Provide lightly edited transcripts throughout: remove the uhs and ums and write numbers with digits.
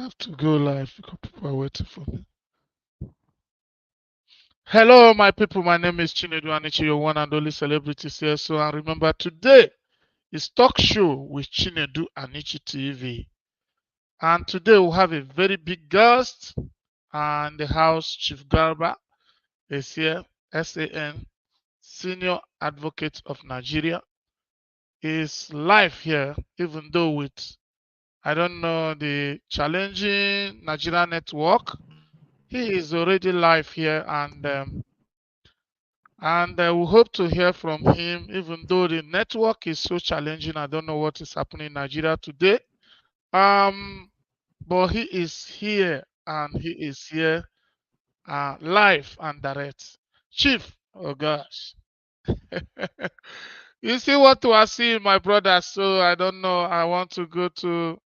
have to go live because people are waiting for me. Hello, my people. My name is CHINEDU ANICHI, your one and only celebrity CSO. And remember, today is Talk Show with CHINEDU ANICHI TV. And today we'll have a very big guest. And the house, Chief Garba, is here, SAN, Senior Advocate of Nigeria. Is live here, even though with, I don't know, the challenging Nigeria network. He is already live here, and we hope to hear from him, even though the network is so challenging. I don't know what is happening in Nigeria today. But he is here, and he is here live and direct. Chief, oh gosh. You see what we are seeing, my brother. So I don't know. I want to go to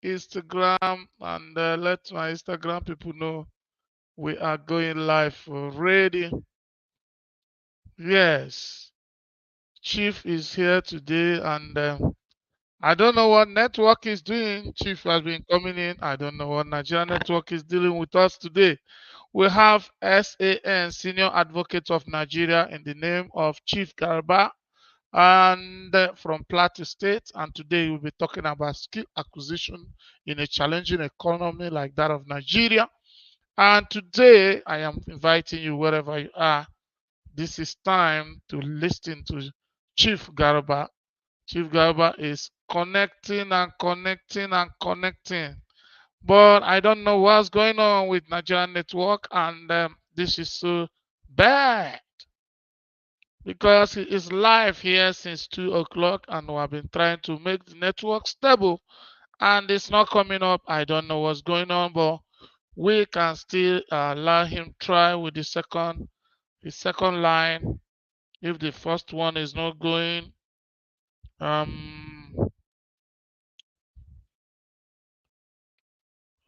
Instagram and let my Instagram people know we are going live already. Yes, Chief is here today, and I don't know what network is doing. Chief has been coming in. I don't know what Nigeria network is dealing with us today. We have SAN, Senior Advocate of Nigeria, in the name of Chief Garba, and from Plateau State. And today we'll be talking about skill acquisition in a challenging economy like that of Nigeria. And today I am inviting you, wherever you are, this is time to listen to Chief Garba. Chief Garba is connecting and connecting and connecting. But I don't know what's going on with Nigerian network, and this is so bad because he is live here since 2 o'clock, and we have been trying to make the network stable, and it's not coming up. I don't know what's going on, but we can still allow him try with the second line. If the first one is not going,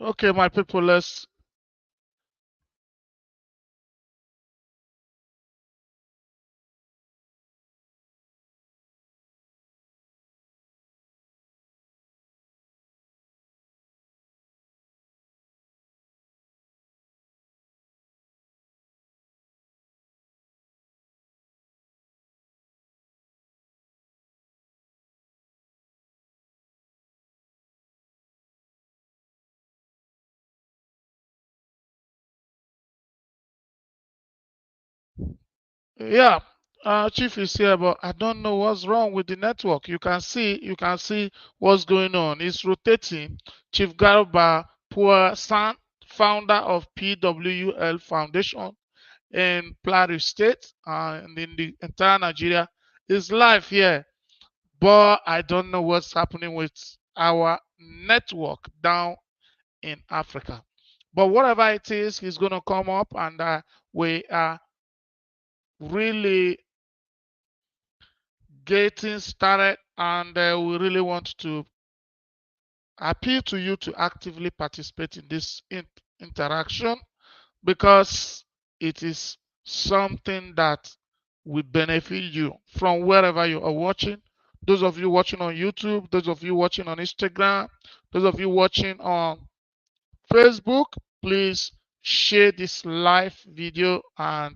okay, my people, let's. Yeah, Chief is here, but I don't know what's wrong with the network. You can see what's going on. It's rotating. Chief Garba San, founder of PWL Foundation in Plateau State and in the entire Nigeria, is live here. But I don't know what's happening with our network down in Africa. But whatever it is, he's going to come up, and we are really getting started, and we really want to appeal to you to actively participate in this interaction because it is something that will benefit you from wherever you are watching. Those of you watching on YouTube, those of you watching on Instagram, those of you watching on Facebook, please share this live video and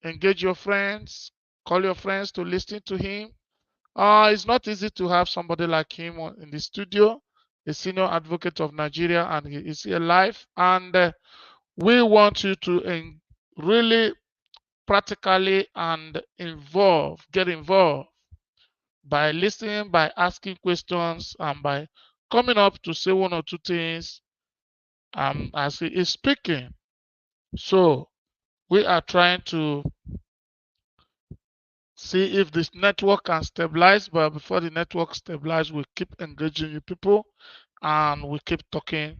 engage your friends, call your friends to listen to him. It's not easy to have somebody like him in the studio, a senior advocate of Nigeria, and he is here live. And we want you to really practically and get involved by listening, by asking questions, and by coming up to say one or two things as he is speaking. So we are trying to see if this network can stabilize, but before the network stabilizes, we keep engaging you people and we keep talking.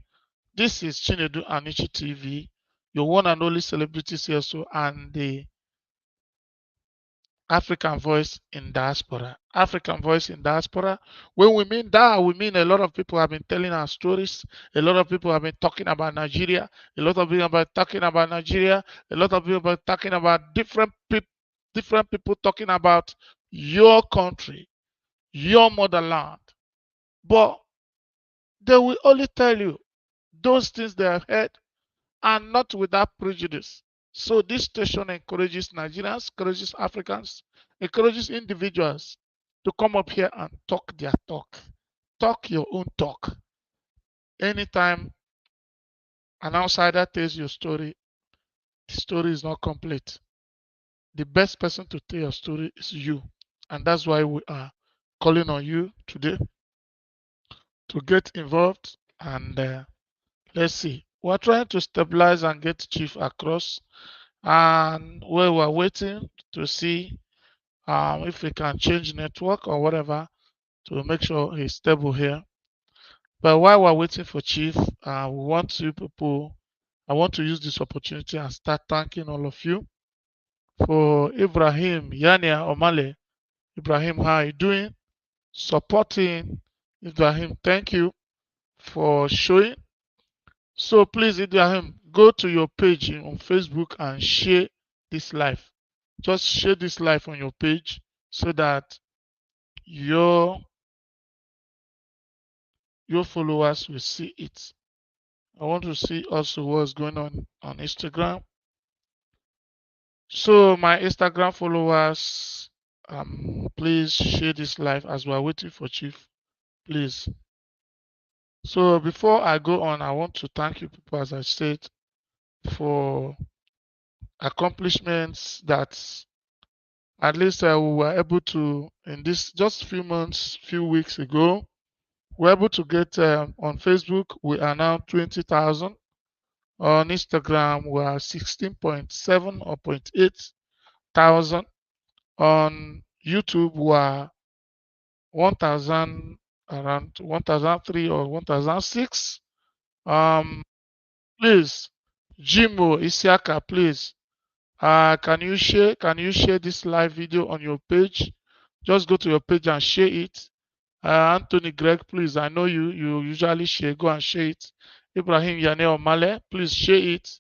This is CHINEDU ANICHI TV, your one and only celebrity CSO and the African voice in diaspora. African voice in diaspora. When we mean that, we mean a lot of people have been telling our stories. A lot of people have been talking about Nigeria. A lot of people have been talking about Nigeria. A lot of people have been talking about different people talking about your country, your motherland. But they will only tell you those things they have heard, and not without prejudice. So this station encourages Nigerians, encourages Africans, encourages individuals to come up here and talk their talk. Talk your own talk. Anytime an outsider tells your story, the story is not complete. The best person to tell your story is you. And that's why we are calling on you today to get involved. And let's see. We're trying to stabilize and get Chief across. And we were waiting to see if we can change network or whatever to make sure he's stable here. But while we're waiting for Chief, we want you people, I want to use this opportunity and start thanking all of you for Ibrahim, Yania, Omale. Ibrahim, how are you doing? Supporting Ibrahim, thank you for showing. So please, Ibrahim, go to your page on Facebook and share this live. Just share this live on your page so that your followers will see it. I want to see also what's going on Instagram. So my Instagram followers, please share this live as we're waiting for Chief. Please. So before I go on, I want to thank you people, as I said, for accomplishments that at least we were able to, in this just few months, few weeks ago, we were able to get on Facebook, we are now 20,000. On Instagram, we are 16.7 or 0.8 thousand. On YouTube, we are 1,000, around 1,003 or 1,006. Please, Jimo Isiaka, please. Can you share this live video on your page? Just go to your page and share it. Anthony Greg, please. I know you usually share. Go and share it. Ibrahim Yane Omale, please share it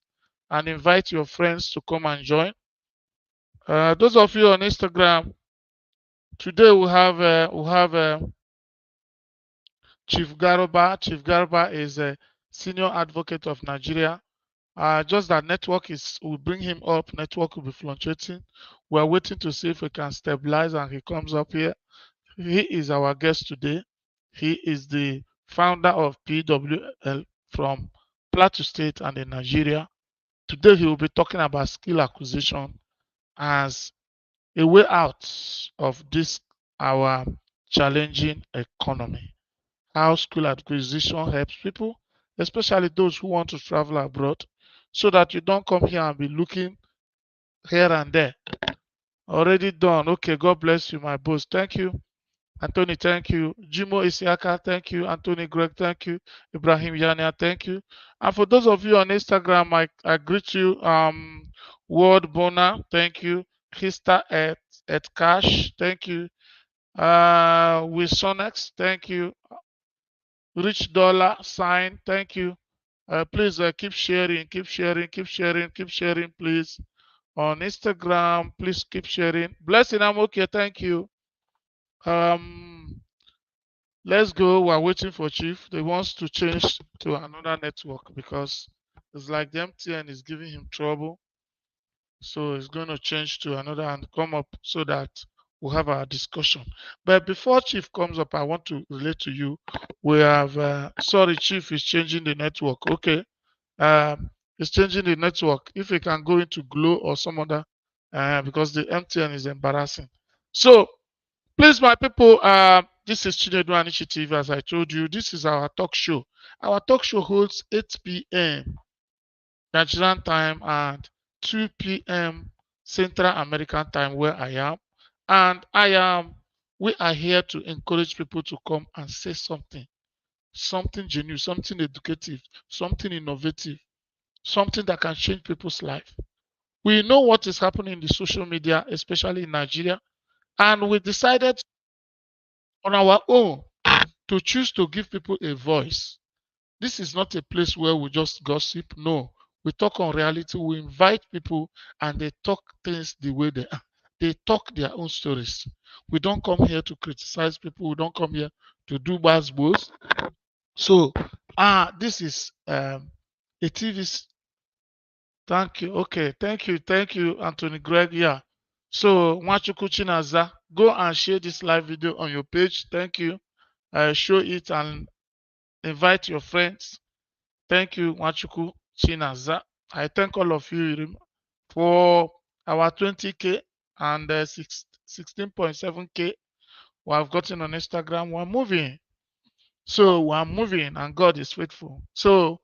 and invite your friends to come and join. Those of you on Instagram, today we have Chief Garoba. Chief Garoba is a senior advocate of Nigeria. Just that network will bring him up. Network will be fluctuating. We're waiting to see if we can stabilize and he comes up here. He is our guest today. He is the founder of PWL from Plateau State and in Nigeria. Today he will be talking about skill acquisition as a way out of this our challenging economy. How skill acquisition helps people, especially those who want to travel abroad, so that you don't come here and be looking here and there. Already done. Okay, God bless you, my boss. Thank you. Anthony, thank you. Jimo Isiaka, thank you. Anthony Greg, thank you. Ibrahim Yania, thank you. And for those of you on Instagram, I greet you. Ward Bona, thank you. Krista at Cash, thank you. Wilsonex, thank you. Rich Dollar Sign, thank you. Please keep sharing, keep sharing, keep sharing, keep sharing, please. On Instagram, please keep sharing. Blessing, I'm okay, thank you. Let's go. We're waiting for Chief. They wants to change to another network because it's like the MTN is giving him trouble. So it's going to change to another and come up so that we'll have our discussion. But before Chief comes up, I want to relate to you. We have, sorry, Chief is changing the network. Okay. It's changing the network. If we can go into Glow or some other, because the MTN is embarrassing. So please, my people, this is Chinedu Anichi TV. As I told you, this is our talk show. Our talk show holds 8 p.m. Nigerian time and 2 p.m. Central American time where I am. And we are here to encourage people to come and say something genuine, something educative, something innovative, something that can change people's life. We know what is happening in the social media, especially in Nigeria, and we decided on our own to choose to give people a voice. This is not a place where we just gossip. No, we talk on reality. We invite people and they talk things the way they are. They talk their own stories. We don't come here to criticize people. We don't come here to do bad boys. So This is a TV. Thank you. Okay. Thank you, Anthony Greg. Yeah. So, Nwachuku Chinaza, go and share this live video on your page. Thank you. Show it and invite your friends. Thank you, Nwachuku Chinaza. I thank all of you for our 20K and 16.7K we have gotten on Instagram. We're moving. So we're moving and God is faithful. So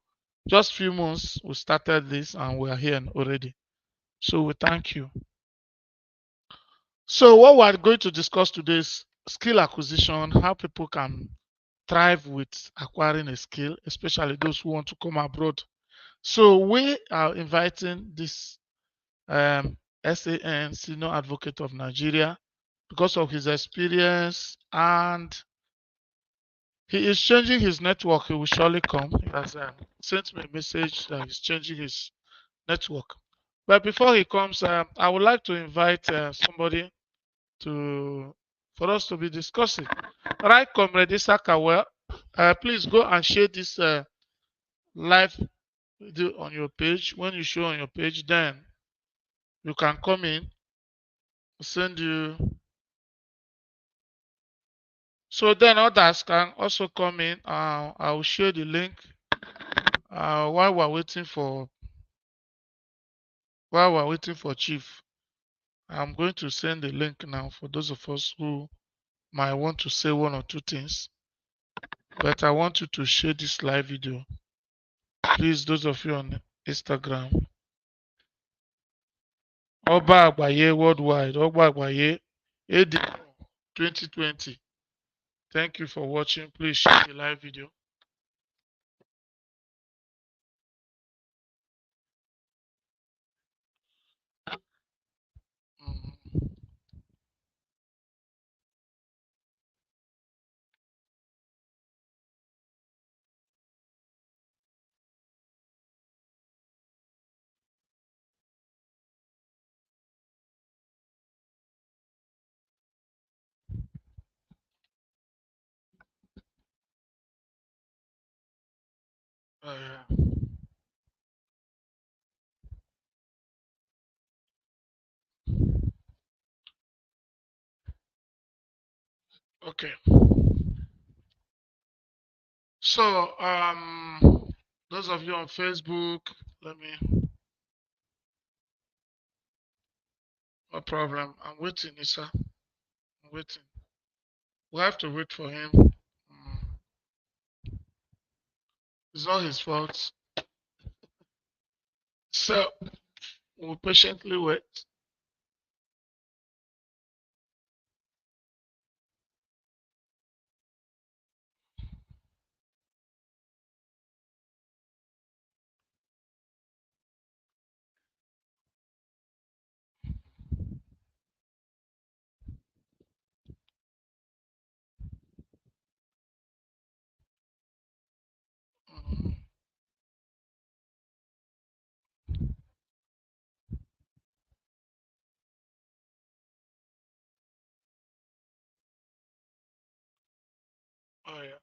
just few months we started this and we are here already. So we thank you. So what we're going to discuss today is skill acquisition, how people can thrive with acquiring a skill, especially those who want to come abroad. So we are inviting this SAN, Senior Advocate of Nigeria, because of his experience and he is changing his network. He will surely come. He has sent me a message that he's changing his network. But before he comes, I would like to invite somebody to for us to be discussing. Right, Comrade Isaka, well, please go and share this live video on your page. When you show on your page, then you can come in, send you. So then others can also come in. I will share the link while we're waiting for Chief. I'm going to send the link now for those of us who might want to say one or two things. But I want you to share this live video. Please, those of you on Instagram. Oba Agbaye Worldwide, Oba Agbaye AD 2020. Thank you for watching. Please share the live video. Mhm. Yeah. Okay. So, those of you on Facebook, let me. No problem. I'm waiting, Isa. I'm waiting. We have to wait for him. It's not his fault. So we'll patiently wait. Mhm. Oh yeah.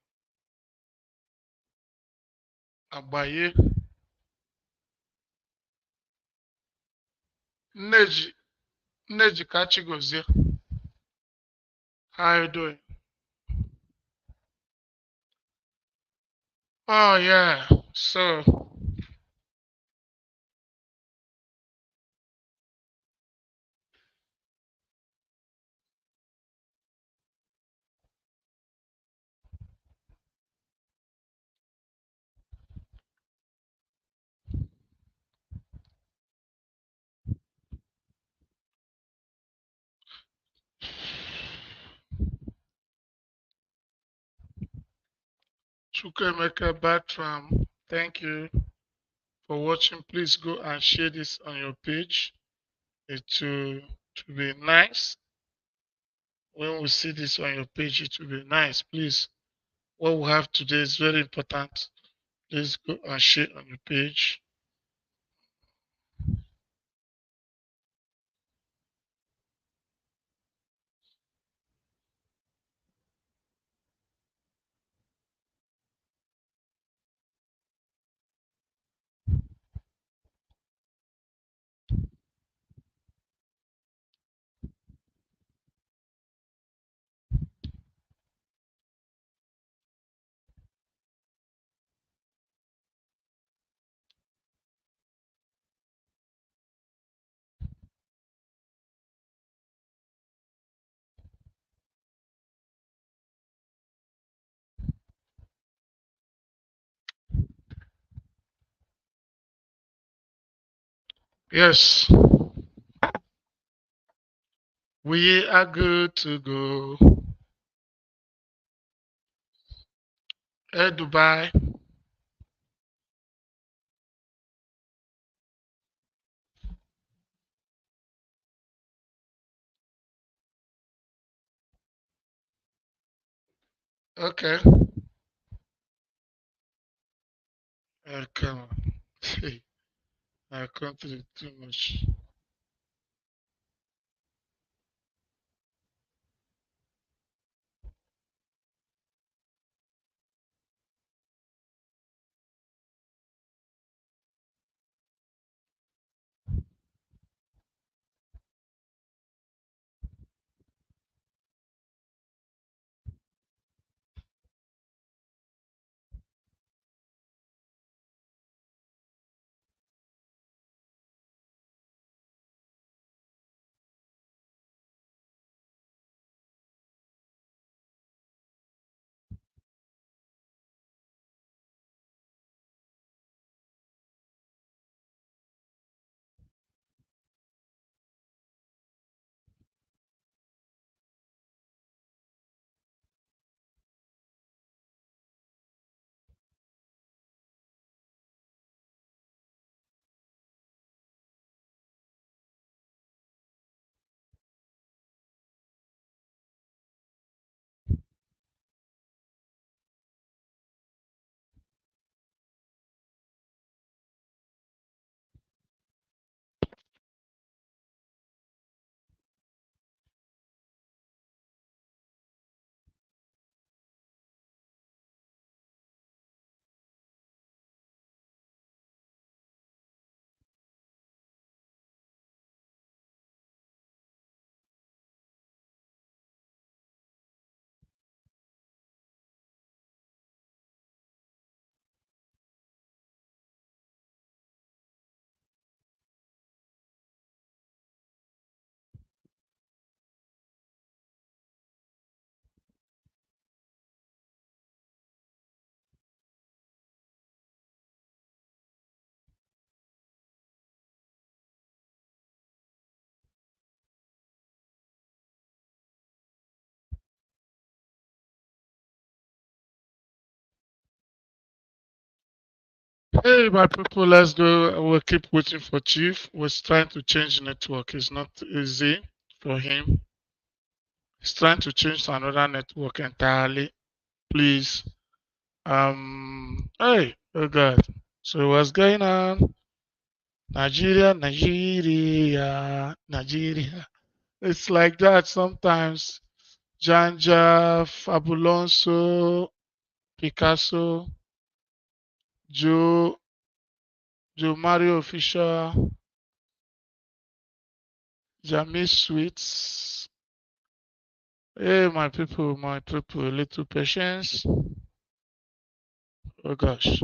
Abaye. Neji. Neji Kachigozie. How you doing? Oh yeah. So Chukwemeka Batram, thank you for watching. Please go and share this on your page. It will be nice. When we see this on your page, it will be nice. Please, what we have today is very important. Please go and share on your page. Yes, we are good to go. Hey, Dubai. Okay. Come on. I country too much. Hey, my people, let's go. We'll keep waiting for Chief. We're trying to change network. It's not easy for him. He's trying to change to another network entirely. Please. Hey, oh God. So what's going on? Nigeria, Nigeria, Nigeria. It's like that sometimes. Janja, Fabulonso, Picasso, Joe, Joe Mario Fisher, Jamie Sweets. Hey, my people, a little patience. Oh gosh.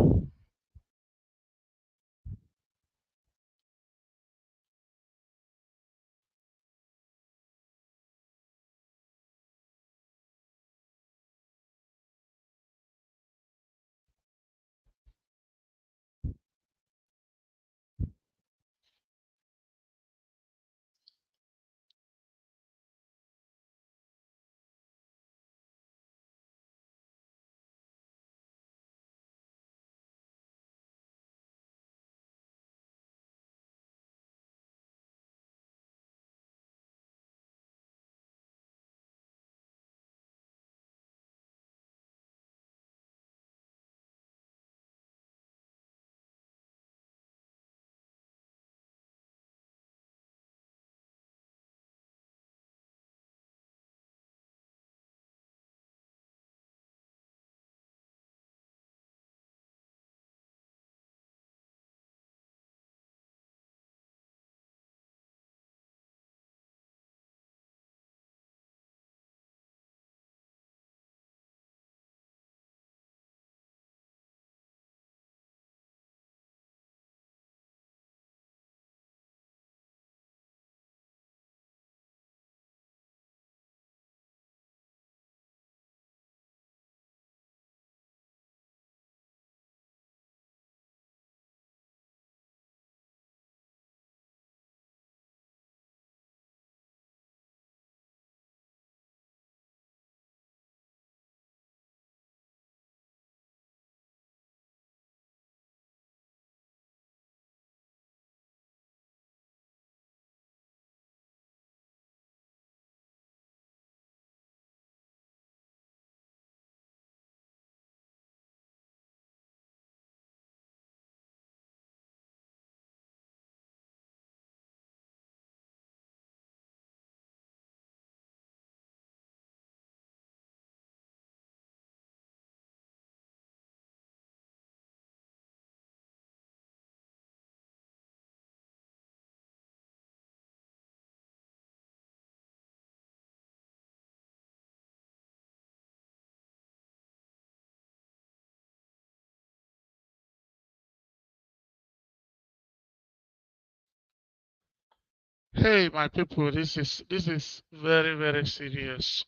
Hey, my people, this is very very serious.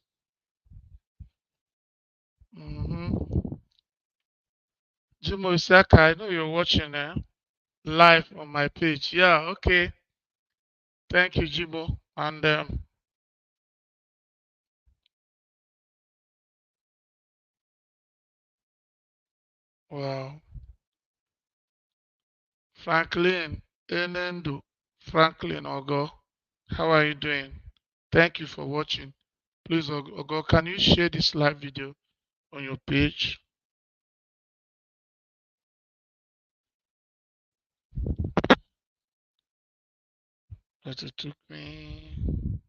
Mm-hmm. Jimo Isaka, I know you're watching live on my page. Yeah, okay. Thank you, Jimo. And wow, Franklin Enendo, Franklin Ogo, how are you doing? Thank you for watching. Please, Ogo, can you share this live video on your page? That it took me.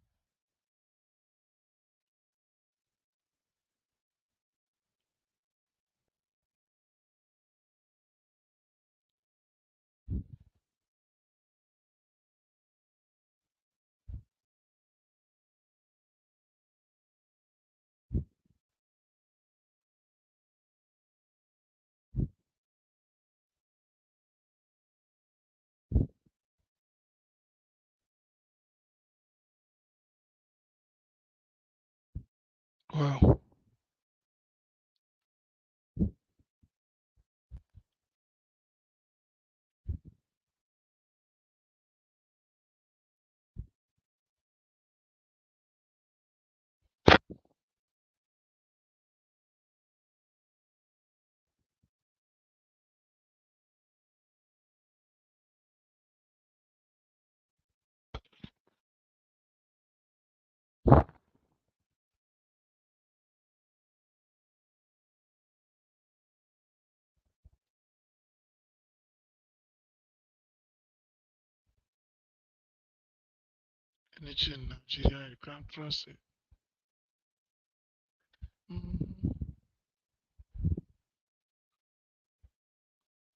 Wow, Anichi in Nigeria, you can't trust it. Mm.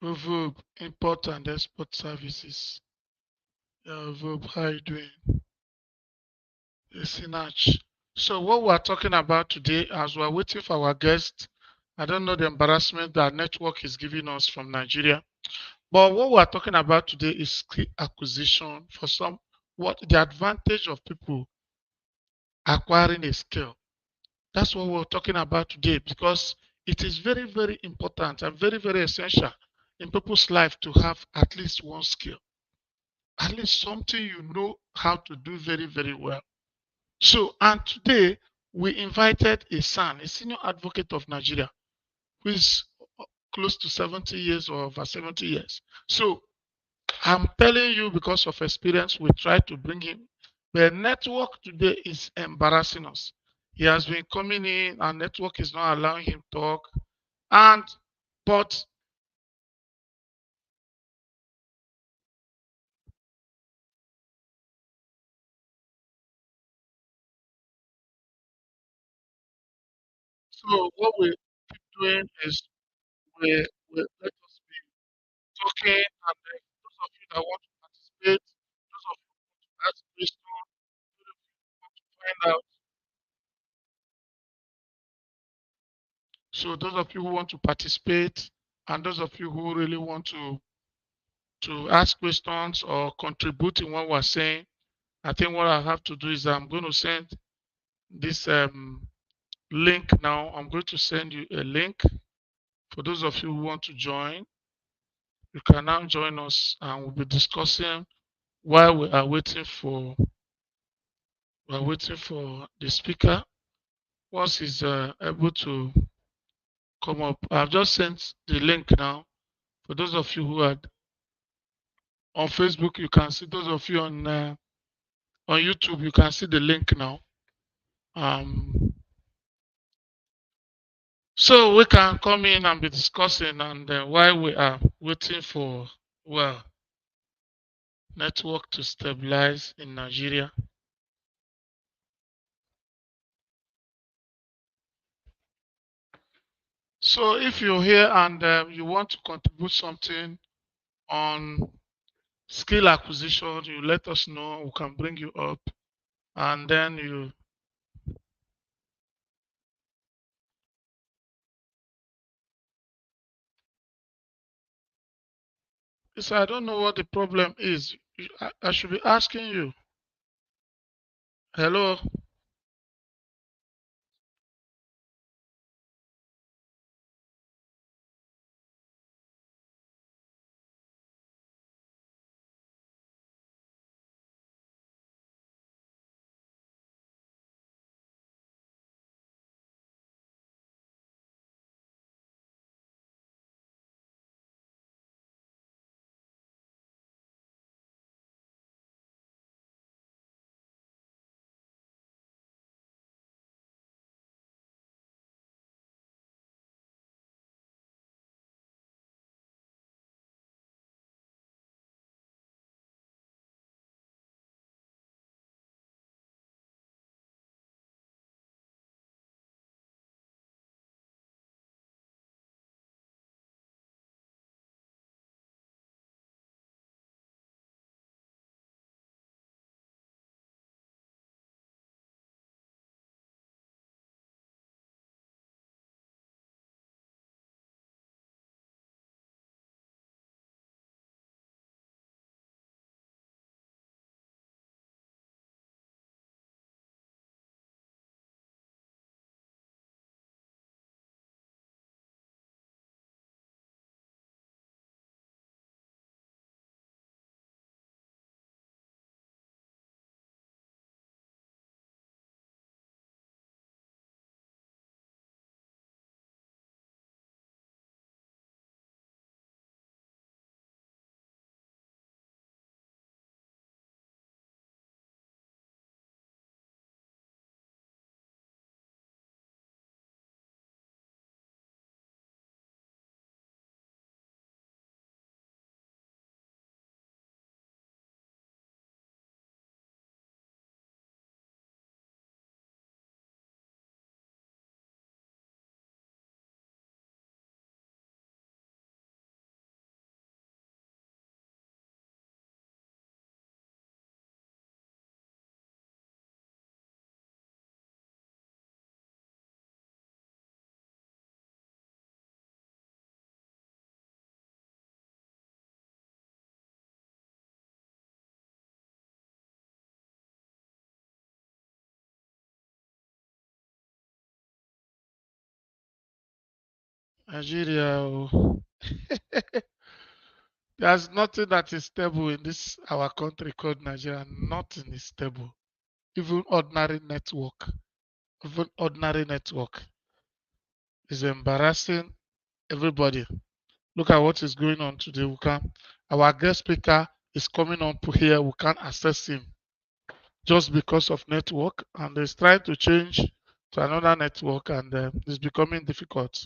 Verb, import and export services. Yeah, Verb, how you doing? Sinach. So what we're talking about today, as we're waiting for our guest, I don't know the embarrassment that network is giving us from Nigeria. But what we're talking about today is skill acquisition for some, what the advantage of people acquiring a skill. That's what we're talking about today because it is very, very important and very, very essential in people's life to have at least one skill, at least something you know how to do very, very well. So, and today we invited a son, a senior advocate of Nigeria, who is close to 70 years or over 70 years. So, I'm telling you because of experience, we try to bring him. The network today is embarrassing us. He has been coming in, and network is not allowing him to talk. And but so what we're doing is we let us be talking, and then those of you that want to participate, those of you who want to ask questions, those of you who want to find out. So those of you who want to participate, and those of you who really want to ask questions or contribute in what we're saying, I think what I have to do is I'm going to send this link now. I'm going to send you a link for those of you who want to join. You can now join us, and we'll be discussing while we are waiting for the speaker. Once he's able to come up, I've just sent the link now. For those of you who are on Facebook, you can see. Those of you on YouTube, you can see the link now. Um, so we can come in and be discussing, and while we are waiting for well network to stabilize in Nigeria. So if you're here and you want to contribute something on skill acquisition, you let us know. We can bring you up, and then you. So I don't know what the problem is. I should be asking you. Hello. Nigeria. Oh. There's nothing that is stable in this our country called Nigeria. Nothing is stable. Even ordinary network. Even ordinary network is embarrassing everybody. Look at what is going on today. Our guest speaker is coming on here. We can't access him just because of network, and he's trying to change to another network, and it's becoming difficult.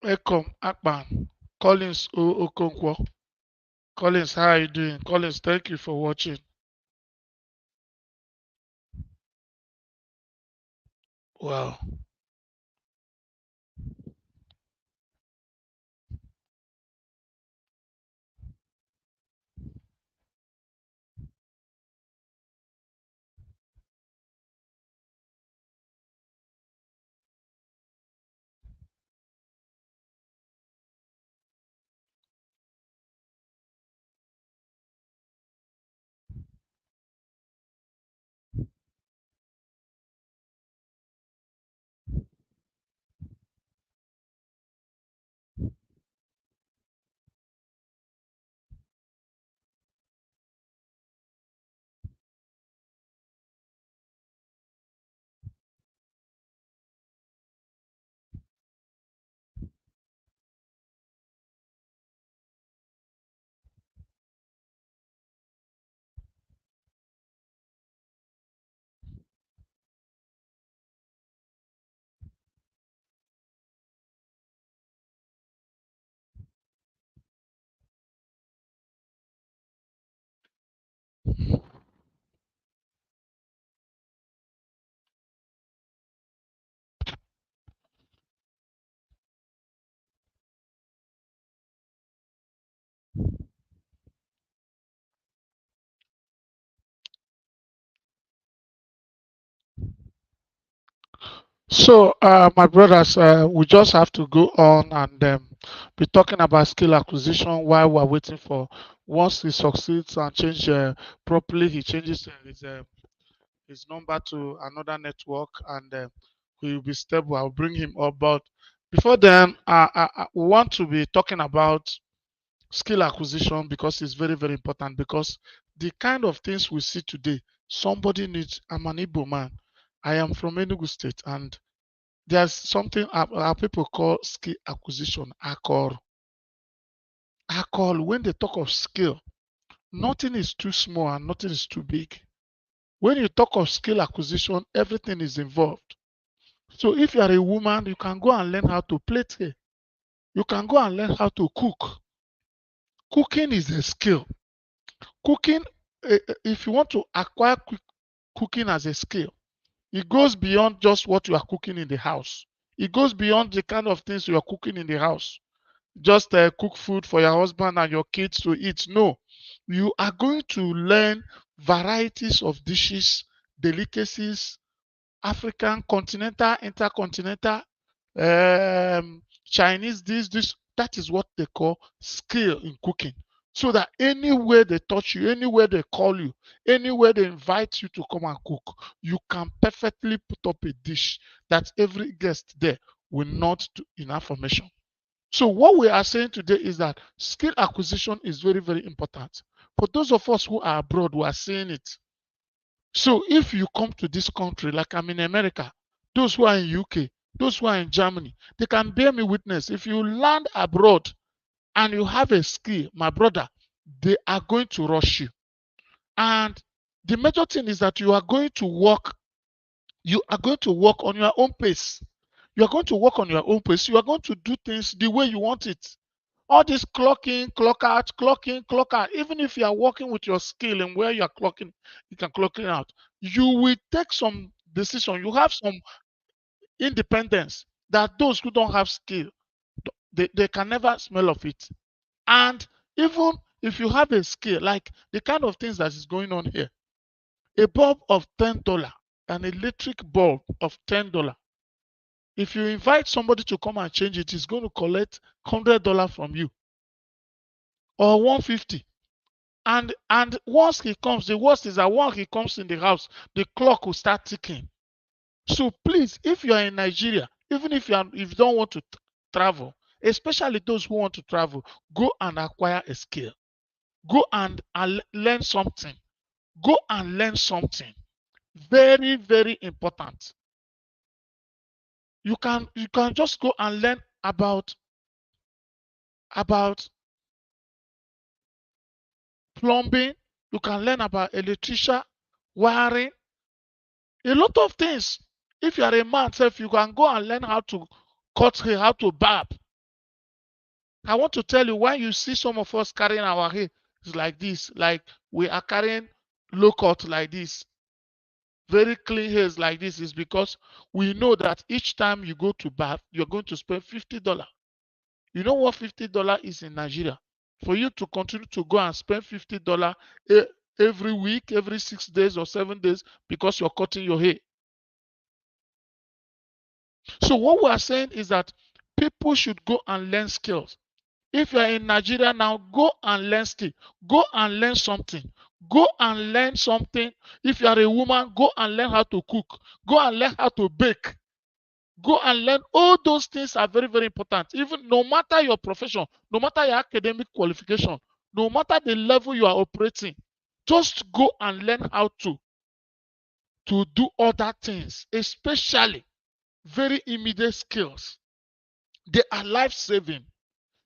Welcome, Akpan. Collins Okonkwo. Collins, how are you doing? Collins, thank you for watching. Wow. So, my brothers, we just have to go on and be talking about skill acquisition while we're waiting for. Once he succeeds and change properly, he changes his number to another network, and he will be stable. I'll bring him up. But before then, we want to be talking about skill acquisition because it's very, very important. Because the kind of things we see today, somebody needs. I'm an Igbo man. I am from Enugu State, and there's something our people call skill acquisition, ACOR. ACOR, when they talk of skill, nothing is too small and nothing is too big. When you talk of skill acquisition, everything is involved. So if you are a woman, you can go and learn how to plait hair. You can go and learn how to cook. Cooking is a skill. Cooking, if you want to acquire cooking as a skill, it goes beyond just what you are cooking in the house. It goes beyond the kind of things you are cooking in the house. Just cook food for your husband and your kids to eat. No, you are going to learn varieties of dishes, delicacies, African, continental, intercontinental, Chinese, this. That is what they call skill in cooking. So that anywhere they touch you, anywhere they call you, anywhere they invite you to come and cook, you can perfectly put up a dish that every guest there will not do in affirmation. So what we are saying today is that skill acquisition is very, very important. For those of us who are abroad, we are seeing it. So if you come to this country, like I'm in America, those who are in UK, those who are in Germany, they can bear me witness. If you land abroad and you have a skill, my brother, they are going to rush you. And the major thing is that you are going to work, on your own pace. You are going to work on your own pace. You are going to do things the way you want it. All this clock in, clock out, clock in, clock out. Even if you are working with your skill and where you are clocking, you can clock in out. You will take some decision. You have some independence that those who don't have skill, they can never smell of it. And even if you have a skill, like the kind of things that is going on here, a bulb of $10, an electric bulb of $10. If you invite somebody to come and change it, it's going to collect $100 from you or 150. And once he comes, the worst is that once he comes in the house, the clock will start ticking. So please, if you are in Nigeria, even if you don't want to travel, especially those who want to travel, go and acquire a skill. Go and learn something. Go and learn something. Very, very important. You can just go and learn about plumbing. You can learn about electrician, wiring, a lot of things. If you are a man, self, you can go and learn how to cut hair, how to barb. I want to tell you, when you see some of us carrying our hair, it's like this, like we are carrying low cut like this, very clean hairs like this, is because we know that each time you go to barb, you're going to spend $50. You know what $50 is in Nigeria? For you to continue to go and spend $50 every week, every 6 days or 7 days because you're cutting your hair. So what we are saying is that people should go and learn skills. If you are in Nigeria now, go and learn skill. Go and learn something. Go and learn something. If you are a woman, go and learn how to cook. Go and learn how to bake. Go and learn. All those things are very, very important. Even no matter your profession, no matter your academic qualification, no matter the level you are operating, just go and learn how to do other things, especially very immediate skills. They are life-saving.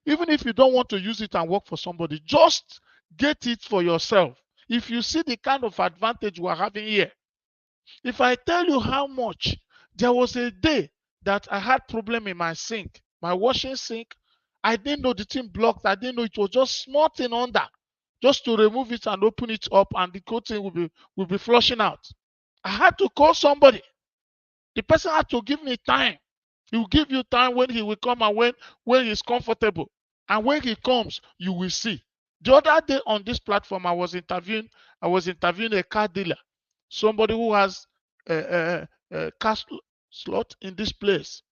Even if you don't want to use it and work for somebody, just get it for yourself. If you see the kind of advantage we're having here, if I tell you how much, there was a day that I had problem in my sink, my washing sink. I didn't know the thing blocked. I didn't know it was just small thing under. Just to remove it and open it up, and the coating will be flushing out. I had to call somebody. The person had to give me time. He will give you time when he will come, and when he's comfortable. And when he comes, you will see. The other day on this platform, I was interviewing a car dealer, somebody who has car slot in this place.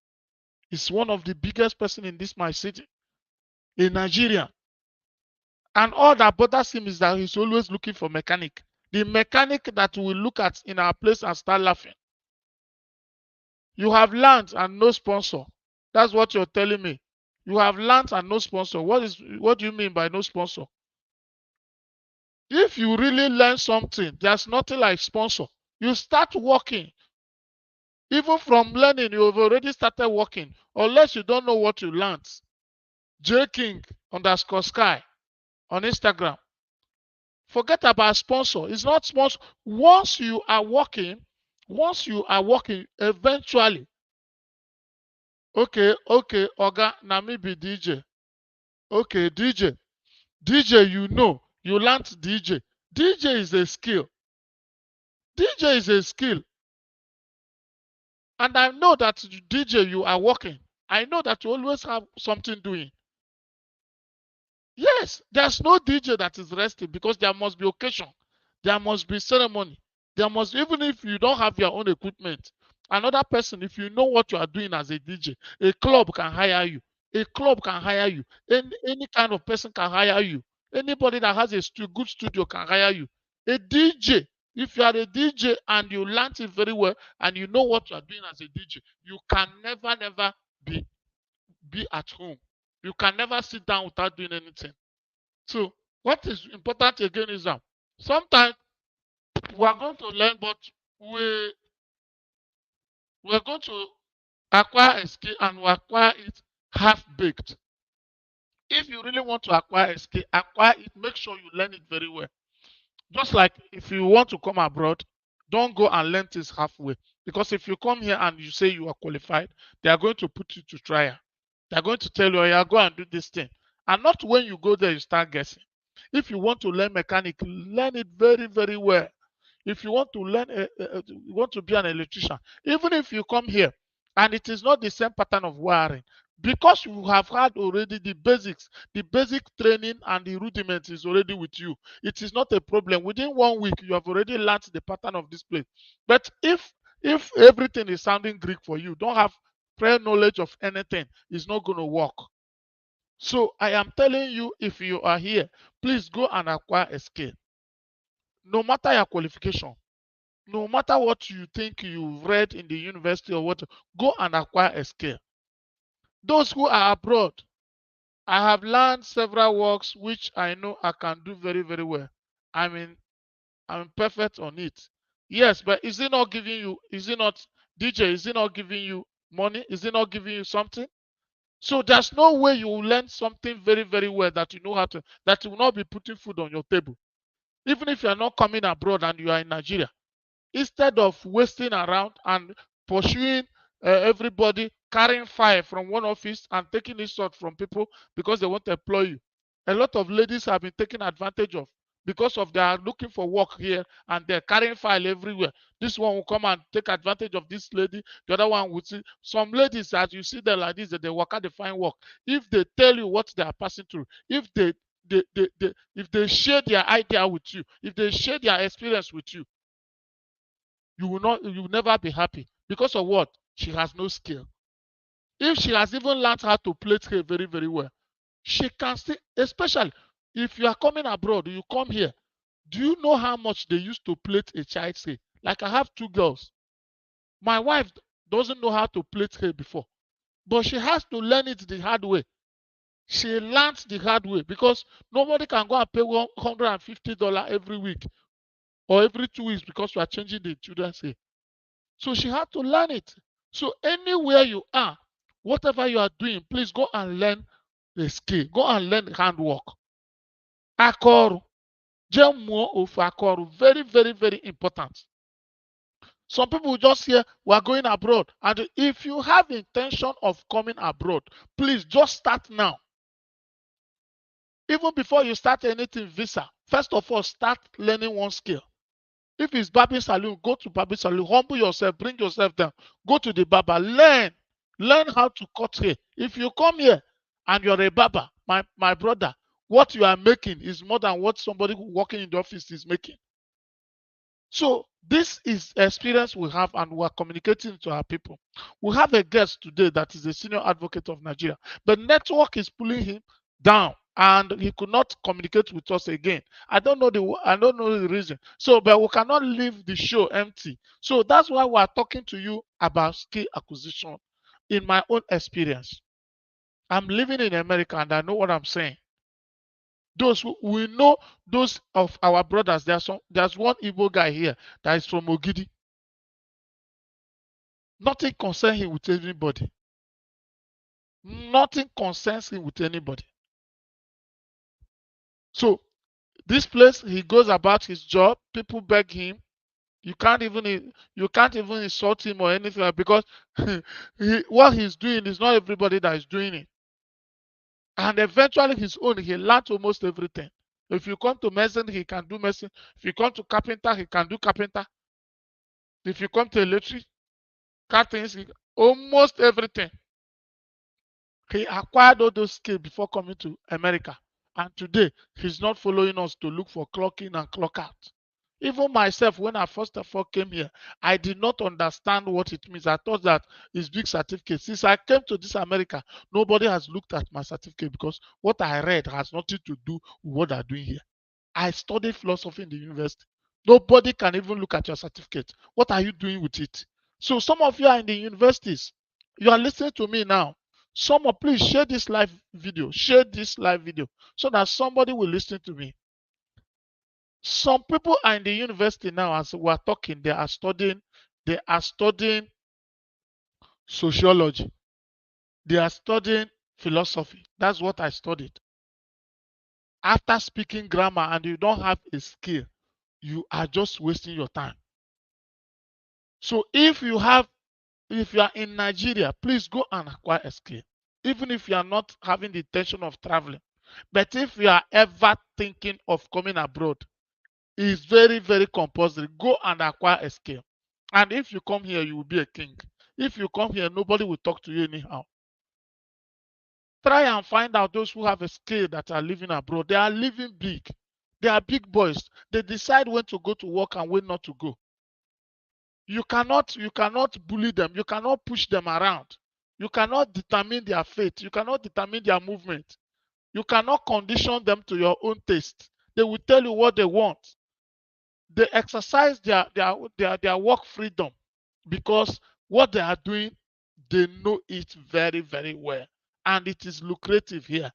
He's one of the biggest person in this my city, in Nigeria. And all that bothers him is that he's always looking for mechanic. The mechanic that will look at in our place and start laughing. You have land and no sponsor. That's what you're telling me. You have land and no sponsor. What do you mean by no sponsor? If you really learn something, there's nothing like sponsor. You start working. Even from learning, you've already started working. Unless you don't know what you learned. JKing_sky on Instagram. Forget about sponsor. It's not sponsor. Once you are working, eventually. Okay, Oga, na me be DJ. Okay, DJ, you learned DJ. DJ is a skill. DJ is a skill. And I know that DJ, you are working. I know that you always have something doing. Yes, there's no DJ that is resting because there must be occasion. There must be ceremony. Even if you don't have your own equipment, another person, if you know what you are doing as a DJ, a club can hire you. A club can hire you. Any kind of person can hire you. Anybody that has a good studio can hire you. A DJ, if you are a DJ and you learn it very well and you know what you are doing as a DJ, you can never be at home. You can never sit down without doing anything. So what is important again is that sometimes we are going to learn, but we're going to acquire a skill and we acquire it half-baked. If you really want to acquire a skill, acquire it, make sure you learn it very well. Just like if you want to come abroad, don't go and learn things halfway. Because if you come here and you say you are qualified, they are going to put you to trial. They are going to tell you, oh, yeah, go and do this thing. And not when you go there, you start guessing. If you want to learn mechanic, learn it very well. If you want to learn, you want to be an electrician, even if you come here and it is not the same pattern of wiring, because you have had already the basics, the basic training and the rudiments is already with you. It is not a problem. Within 1 week, you have already learned the pattern of this place. But if everything is sounding Greek for you, don't have prior knowledge of anything, it's not going to work. So I am telling you, if you are here, please go and acquire a skill. No matter your qualification, no matter what you think you've read in the university or what, go and acquire a skill. Those who are abroad, I have learned several works which I know I can do very well. I'm perfect on it. Yes, but is it not giving you, is it not, DJ, is it not giving you money? Is it not giving you something? So there's no way you will learn something very well that you know how to, that will not be putting food on your table. Even if you're not coming abroad and you are in Nigeria, instead of wasting around and pursuing everybody, carrying fire from one office and taking insult from people because they want to employ you. A lot of ladies have been taken advantage of because of they are looking for work here and they're carrying file everywhere. This one will come and take advantage of this lady. The other one will see. Some ladies, as you see them like this, that they work out, they find work. If they tell you what they are passing through, if they share their idea with you, if they share their experience with you, you will never be happy. Because of what? She has no skill. If she has even learned how to plait hair very well, she can still, especially if you are coming abroad, you come here. Do you know how much they used to plait a child's hair? Like I have 2 girls. My wife doesn't know how to plait hair before, but she has to learn it the hard way. She learns the hard way because nobody can go and pay $150 every week or every 2 weeks because you are changing the children's hair. So she had to learn it. So anywhere you are, whatever you are doing, please go and learn the skill. Go and learn handwork. Akoru. Jemuo of akoru. Very important. Some people just hear we are going abroad. And if you have intention of coming abroad, please just start now. Even before you start anything visa, first of all, start learning one skill. If it's barbing salon, go to barbing salon. Humble yourself, bring yourself down. Go to the barber, learn how to cut hair. If you come here and you're a barber, my brother, what you are making is more than what somebody working in the office is making. So this is experience we have, and we are communicating to our people. We have a guest today that is a senior advocate of Nigeria, but network is pulling him down, and he could not communicate with us again. I don't know the reason. So, but we cannot leave the show empty. So that's why we are talking to you about skill acquisition. In my own experience, I'm living in America, and I know what I'm saying. Those who we know, those of our brothers, there's one Igbo guy here that is from Ogidi. Nothing concerns him with anybody. Nothing concerns him with anybody. So this place, he goes about his job. People beg him. You can't even insult him or anything because what he's doing is not everybody that is doing it. And eventually his own, he learned almost everything. If you come to medicine, he can do medicine. If you come to carpenter, he can do carpenter. If you come to electric, curtains, almost everything. He acquired all those skills before coming to America. And today, he's not following us to look for clock in and clock out. Even myself, when I first of all came here, I did not understand what it means. I thought that it's big certificate. Since I came to this America, nobody has looked at my certificate because what I read has nothing to do with what I'm doing here. I studied philosophy in the university. Nobody can even look at your certificate. What are you doing with it? So some of you are in the universities. You are listening to me now. Please share this live video. Share this live video so that somebody will listen to me. Some people are in the university now as we are talking. They are studying sociology. They are studying philosophy. That's what I studied. After speaking grammar and you don't have a skill, you are just wasting your time. So if you are in Nigeria, please go and acquire a skill. Even if you are not having the intention of traveling. But if you are ever thinking of coming abroad, it's very, very compulsory. Go and acquire a skill. And if you come here, you will be a king. If you come here, nobody will talk to you anyhow. Try and find out those who have a skill that are living abroad. They are living big. They are big boys. They decide when to go to work and when not to go. You cannot bully them. You cannot push them around. You cannot determine their fate. You cannot determine their movement. You cannot condition them to your own taste. They will tell you what they want. They exercise their work freedom because what they are doing, they know it very, very well. And it is lucrative here.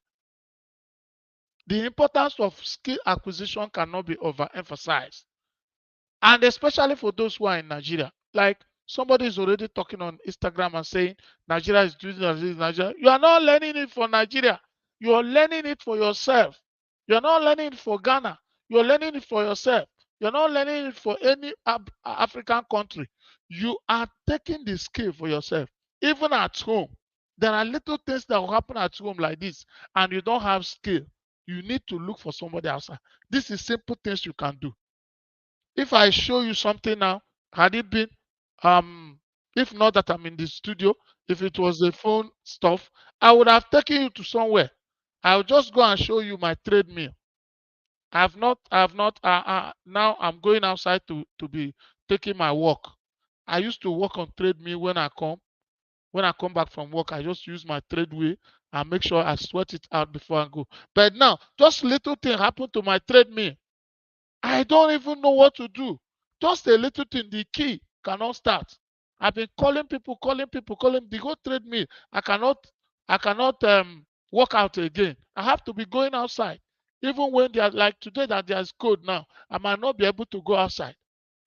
The importance of skill acquisition cannot be overemphasized. And especially for those who are in Nigeria. Like somebody is already talking on Instagram and saying Nigeria is doing Nigeria. You are not learning it for Nigeria. You are learning it for yourself. You are not learning it for Ghana. You are learning it for yourself. You are not learning it for any African country. You are taking the skill for yourself. Even at home, there are little things that will happen at home like this, and you don't have skill. You need to look for somebody outside. This is simple things you can do. If I show you something now, had it been, if not that I'm in the studio, if it was a phone stuff, I would have taken you to somewhere. I'll just go and show you my treadmill. Now I'm going outside to be taking my walk. I used to walk on treadmill when I come back from work. I just use my treadmill and make sure I sweat it out before I go. But now, just little thing happened to my treadmill. I don't even know what to do. Just a little thing, the key cannot start. I've been calling people, calling the whole treadmill. I cannot walk out again. I have to be going outside. Even when they are like today that there's cold now, I might not be able to go outside.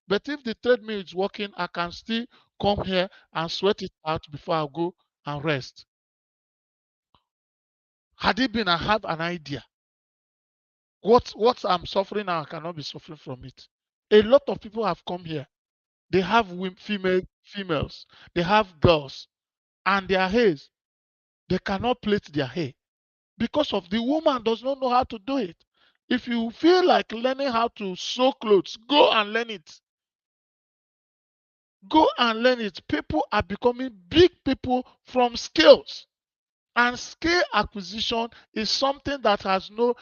But if the treadmill is working, I can still come here and sweat it out before I go and rest. Had it been, I have an idea. What I'm suffering now, I cannot be suffering from it. A lot of people have come here. They have females, they have girls, and their hairs, they cannot plait their hair because of the woman does not know how to do it. If you feel like learning how to sew clothes, go and learn it. Go and learn it. People are becoming big people from skills. And skill acquisition is something that has no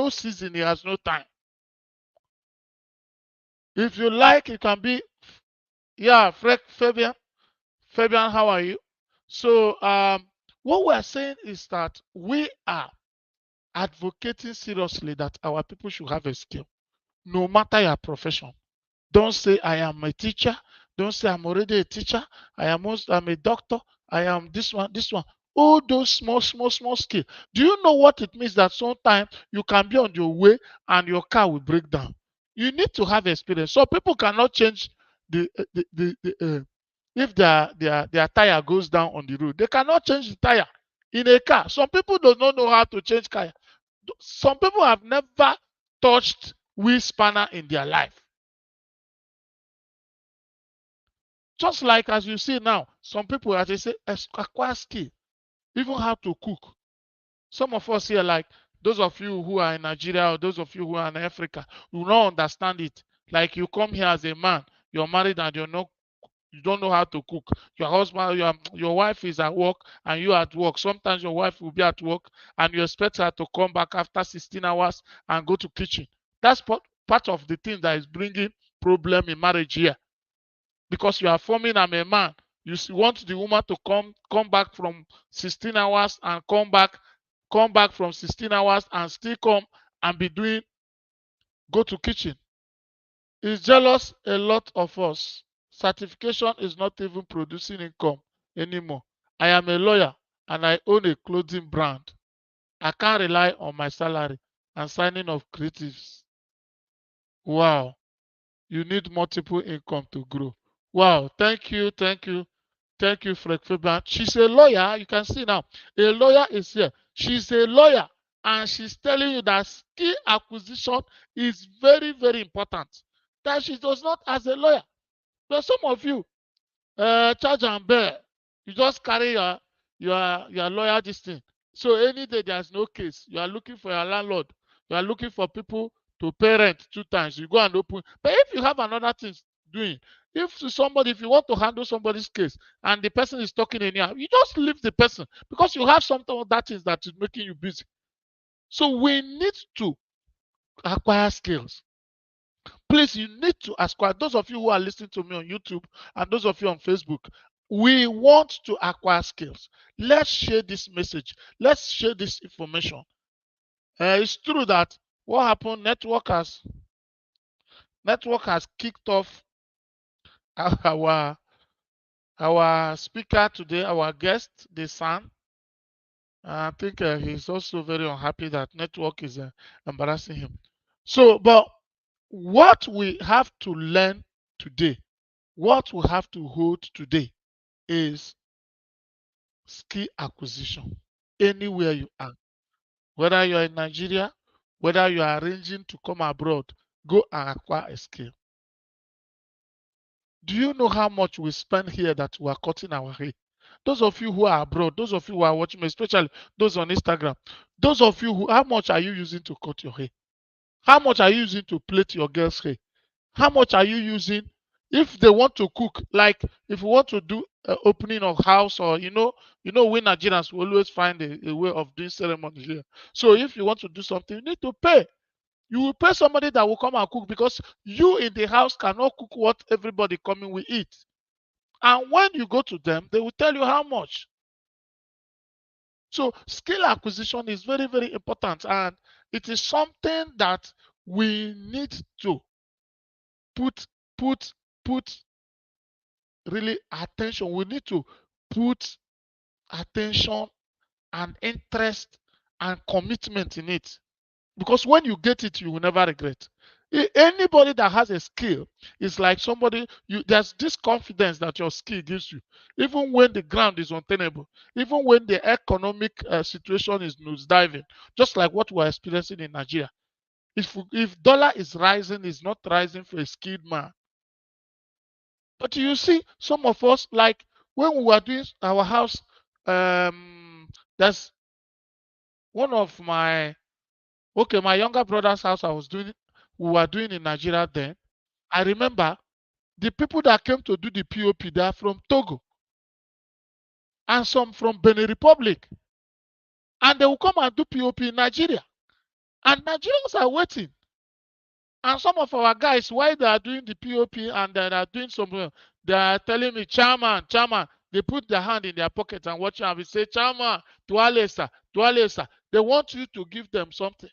season, it has no time. If you like, it can be, yeah, Fabian. Fabian, how are you? So, what we're saying is that we are advocating seriously that our people should have a skill, no matter your profession. Don't say I am a teacher. Don't say I'm already a teacher. I'm a doctor. I am this one, this one. All those small, small, small skills. Do you know what it means that sometimes you can be on your way and your car will break down? You need to have experience. So people cannot change if their tire goes down on the road. They cannot change the tire in a car. Some people do not know how to change tire. Some people have never touched wheel spanner in their life. Just like as you see now, some people, as they say, acquire skill, even how to cook. Some of us here, like those of you who are in Nigeria or those of you who are in Africa, will not understand it. Like you come here as a man, you're married and you don't know how to cook. Your husband, your wife is at work and you are at work. Sometimes your wife will be at work and you expect her to come back after 16 hours and go to kitchen. That's part of the thing that is bringing problem in marriage here. Because you are forming, I'm a man. You want the woman to come back from 16 hours and come back from 16 hours and still come and be doing, go to kitchen. It's jealous a lot of us. Certification is not even producing income anymore. I am a lawyer and I own a clothing brand. I can't rely on my salary and signing of creatives. Wow. You need multiple income to grow. Wow. Thank you. Thank you. Thank you, Fred Fabian. She's a lawyer. You can see now. A lawyer is here. She's a lawyer. And she's telling you that skill acquisition is very, very important. That she does not as a lawyer. But some of you, charge and bear, you just carry your lawyer this thing. So any day there's no case, you are looking for your landlord, you are looking for people to pay rent 2 times, you go and open. But if you have another thing doing, if you want to handle somebody's case and the person is talking anyhow, you just leave the person because you have something of that things that is making you busy. So we need to acquire skills. Please, you need to acquire. Those of you who are listening to me on YouTube and those of you on Facebook, we want to acquire skills. Let's share this message. Let's share this information. It's true that what happened, network has kicked off our our speaker today, our guest, the son. I think he's also very unhappy that network is embarrassing him. So, but what we have to learn today, what we have to hold today is skill acquisition anywhere you are. Whether you're in Nigeria, whether you are arranging to come abroad, go and acquire a skill. Do you know how much we spend here that we are cutting our hair? Those of you who are abroad, those of you who are watching me, especially those on Instagram, those of you who, how much are you using to cut your hair? How much are you using to plait your girl's hair? How much are you using if they want to cook? Like if you want to do opening of house, or we Nigerians will always find a way of doing ceremony here. So if you want to do something, you need to pay. You will pay somebody that will come and cook because you in the house cannot cook what everybody coming will eat. And when you go to them, they will tell you how much. So skill acquisition is very, very important, and it is something that we need to put put put really attention. We need to put attention and interest and commitment in it. Because when you get it, you will never regret. Anybody that has a skill is like somebody, there's this confidence that your skill gives you. Even when the ground is untenable, even when the economic situation is nosediving, just like what we're experiencing in Nigeria. If dollar is rising, it's not rising for a skilled man. But you see, some of us, like when we were doing our house, there's one of my younger brother's house we were doing in Nigeria then. I remember the people that came to do the POP, they are from Togo and some from Benin Republic. And they will come and do POP in Nigeria. And Nigerians are waiting. And some of our guys, while they are doing the POP and they are doing some, they are telling me, chairman, chairman, they put their hand in their pocket and watch and we say, chairman, tuale sir, tuale sir. They want you to give them something.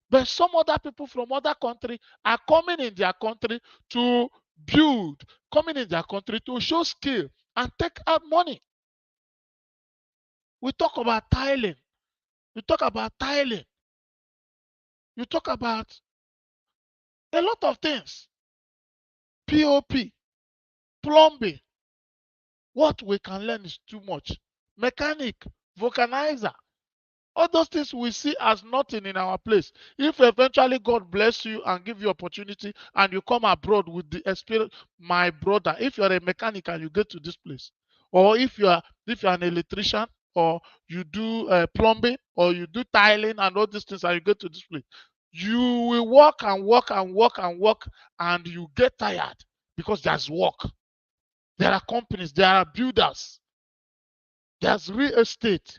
But some other people from other country are coming in their country to build, coming in their country to show skill and take out money. We talk about tiling. We talk about tiling. You talk about a lot of things. POP, plumbing. What we can learn is too much. Mechanic, vulcanizer. All those things we see as nothing in our place. If eventually God bless you and give you opportunity and you come abroad with the experience, my brother, if you're a mechanic and you get to this place, or if you're an electrician, or you do plumbing, or you do tiling and all these things and you get to this place, you will work and work and work and work and you get tired because there's work. There are companies, there are builders, there's real estate.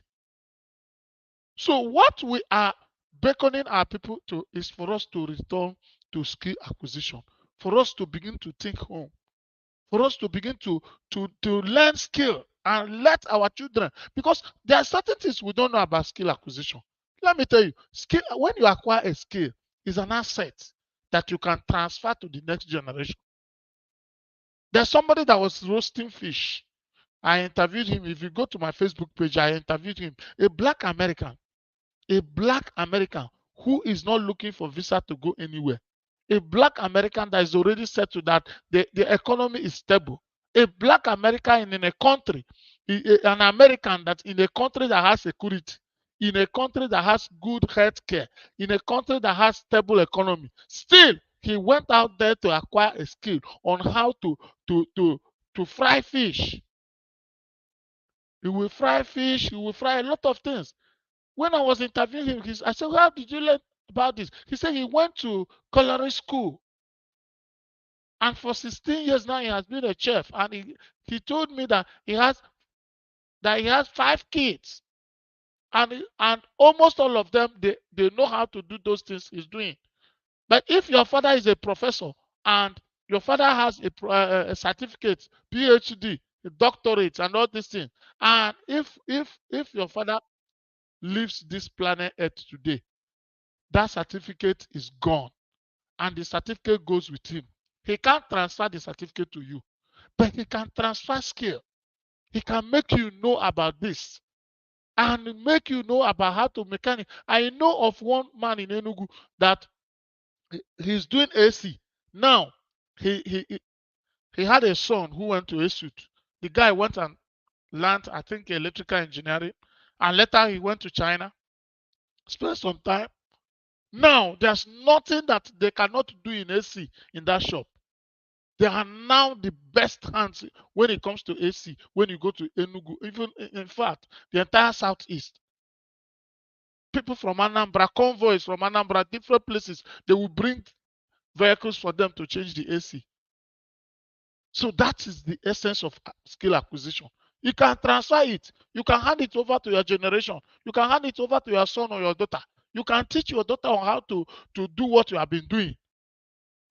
So what we are beckoning our people to is for us to return to skill acquisition, for us to begin to think home, for us to begin to learn skill and let our children, because there are certain things we don't know about skill acquisition. Let me tell you, skill, when you acquire a skill, is an asset that you can transfer to the next generation. There's somebody that was roasting fish. I interviewed him. If you go to my Facebook page, I interviewed him, a black American. A black American who is not looking for visa to go anywhere. A black American that is already settled, that the economy is stable. A black American in a country, an American that in a country that has security, in a country that has good health care, in a country that has stable economy. Still, he went out there to acquire a skill on how to to to fry fish. He will fry fish, he will fry a lot of things. When I was interviewing him, I said, how did you learn about this? He said he went to culinary school. And for 16 years now, he has been a chef. And he told me that he has 5 kids. And almost all of them, they know how to do those things he's doing. But if your father is a professor and your father has a certificate, PhD, a doctorate, and all these things, and if your father leaves this planet Earth today, that certificate is gone and the certificate goes with him. He can't transfer the certificate to you, but he can transfer skill. He can make you know about this and make you know about how to mechanic. I know of one man in Enugu that he's doing AC. Now, he had a son who went to ASUT. The guy went and learned, I think, electrical engineering, and later he went to China, spent some time. Now, there's nothing that they cannot do in AC in that shop. They are now the best hands when it comes to AC. When you go to Enugu, even in fact, the entire southeast, people from Anambra, convoys from Anambra, different places, they will bring vehicles for them to change the AC. So that is the essence of skill acquisition. You can transfer it. You can hand it over to your generation. You can hand it over to your son or your daughter. You can teach your daughter on how to do what you have been doing.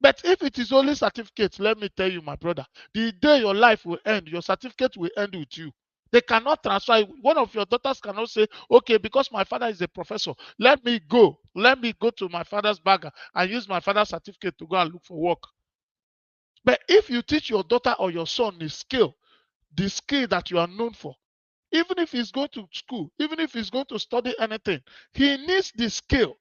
But if it is only certificates, let me tell you, my brother, the day your life will end, your certificate will end with you. They cannot transfer. One of your daughters cannot say, okay, because my father is a professor, let me go. Let me go to my father's bagger and use my father's certificate to go and look for work. But if you teach your daughter or your son a skill, the skill that you are known for, even if he's going to school, even if he's going to study anything, he needs the skill.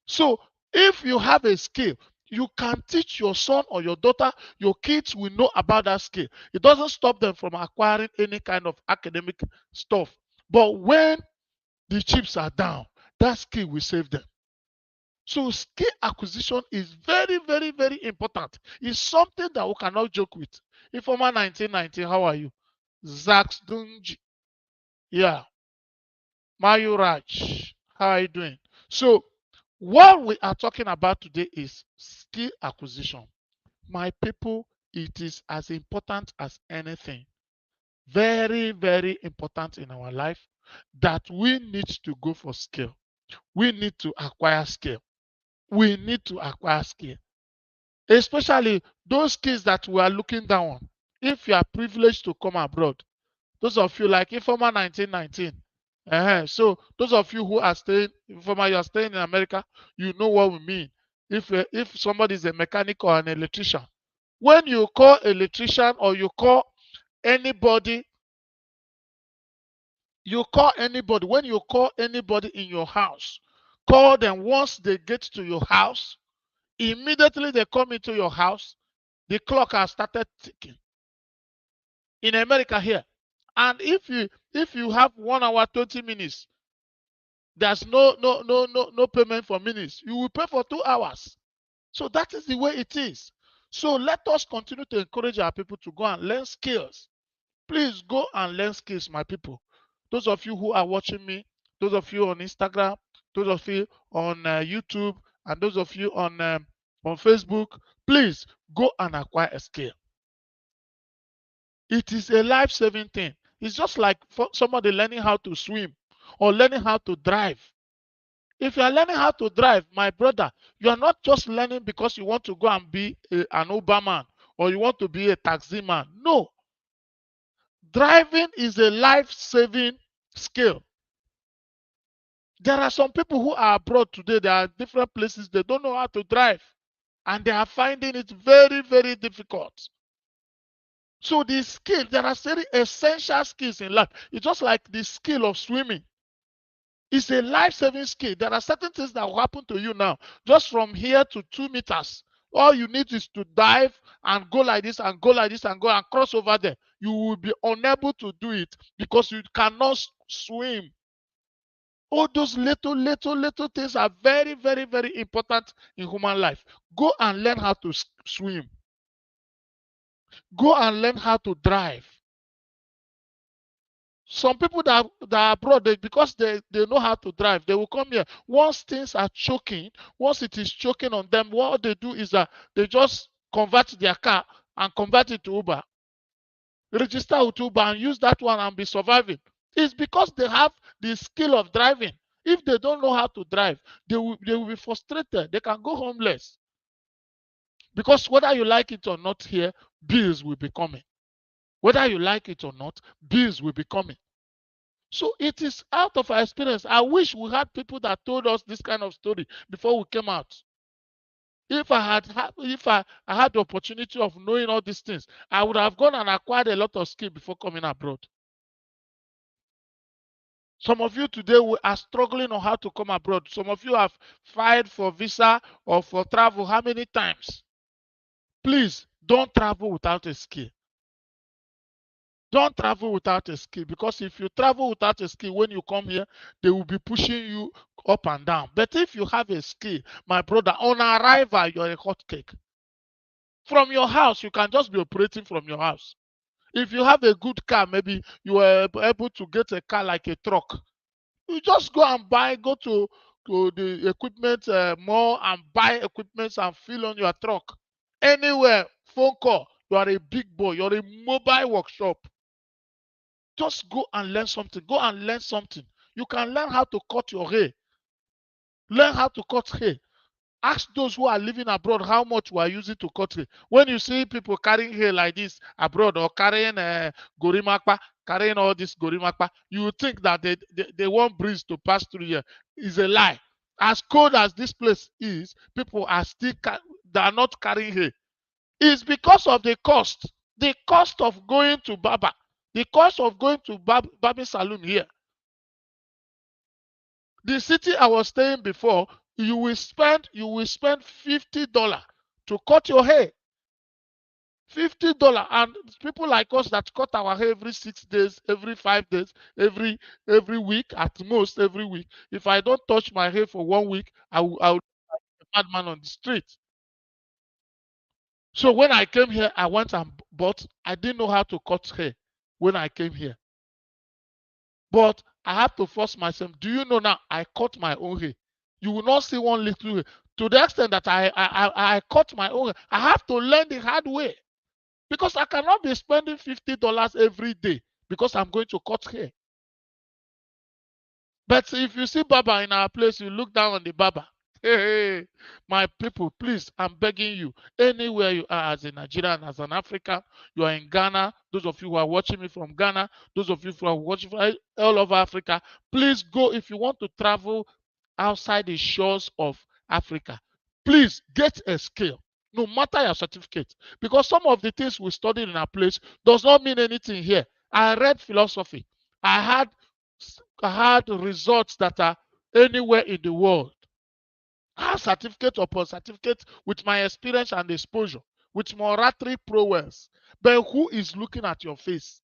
So if you have a skill, you can teach your son or your daughter, your kids will know about that skill. It doesn't stop them from acquiring any kind of academic stuff. But when the chips are down, that skill will save them. So skill acquisition is very, very, very important. It's something that we cannot joke with. Informer 1990, how are you? Zax Dunji. Yeah. Mayu Raj, how are you doing? So what we are talking about today is skill acquisition. My people, it is as important as anything. Very, very important in our life that we need to go for skill. We need to acquire skill. We need to acquire skill. Especially those kids that we are looking down on. If you are privileged to come abroad, those of you like Informa 1919. So those of you who are staying, Informa, you are staying in America, you know what we mean. If somebody is a mechanic or an electrician, when you call electrician or anybody, when you call anybody in your house, call them once they get to your house, immediately they come into your house, the clock has started ticking. In America here. And if you have 1 hour 20 minutes, there's no payment for minutes. You will pay for 2 hours. So that is the way it is. So let us continue to encourage our people to go and learn skills. Please go and learn skills, my people. Those of you who are watching me, those of you on Instagram, those of you on YouTube, and those of you on Facebook, please go and acquire a skill. It is a life-saving thing. It's just like for somebody learning how to swim or learning how to drive. If you are learning how to drive, my brother, you are not just learning because you want to go and be an Uber man or you want to be a taxi man. No. Driving is a life-saving skill. There are some people who are abroad today. There are different places they don't know how to drive and they are finding it very, very difficult. So the skill, there are very essential skills in life. It's just like the skill of swimming. It's a life-saving skill. There are certain things that will happen to you now. Just from here to 2 meters. All you need is to dive and go like this and go like this and go and cross over there. You will be unable to do it because you cannot swim. All those little things are very, very, very important in human life. Go and learn how to swim. Go and learn how to drive. Some people that are abroad, because they know how to drive, they will come here. Once things are choking, once it is choking on them, what they do is that they just convert their car and convert it to Uber. Register with Uber and use that one and be surviving. It's because they have the skill of driving. If they don't know how to drive, they will be frustrated. They can go homeless. Because whether you like it or not here, bills will be coming. Whether you like it or not, bills will be coming. So it is out of our experience. I wish we had people that told us this kind of story before we came out. If I had the opportunity of knowing all these things, I would have gone and acquired a lot of skill before coming abroad. Some of you today are struggling on how to come abroad. Some of you have filed for visa or for travel how many times? Please don't travel without a skill. Don't travel without a skill, because if you travel without a skill, when you come here, they will be pushing you up and down. But if you have a skill, my brother, on arrival, you're a hot cake. From your house, you can just be operating from your house. If you have a good car, maybe you are able to get a car like a truck. You just go and go to the equipment mall and buy equipment and fill on your truck. Anywhere, phone call, you are a big boy, you're a mobile workshop. Just go and learn something. Go and learn something. You can learn how to cut your hair. Learn how to cut hair. Ask those who are living abroad how much we are using to cut hair. When you see people carrying hair like this abroad or carrying gorimakpa, carrying all this gorimakpa, you would think that they want breeze to pass through here. It's a lie. As cold as this place is, people are still they are not carrying hair. It's because of the cost. The cost of going to barber. The cost of going to barbing salon here. The city I was staying before, you will spend $50 to cut your hair. $50. And people like us that cut our hair every 6 days, every 5 days, every week, at most every week. If I don't touch my hair for 1 week, I will be a madman on the street. So when I came here, I went and bought. I didn't know how to cut hair when I came here. But I have to force myself. Do you know now? I cut my own hair. You will not see one little hair. To the extent that I cut my own hair. I have to learn the hard way. Because I cannot be spending $50 every day because I'm going to cut hair. But if you see barber in our place, you look down on the barber. Hey, my people, please, I'm begging you, anywhere you are as a Nigerian, as an African, you are in Ghana, those of you who are watching me from Ghana, those of you who are watching from all over Africa, please go if you want to travel outside the shores of Africa. Please get a skill, no matter your certificate, because some of the things we studied in our place does not mean anything here. I read philosophy. I had I had results that are anywhere in the world. I have certificate upon certificate with my experience and exposure, with moratory prowess. But who is looking at your face?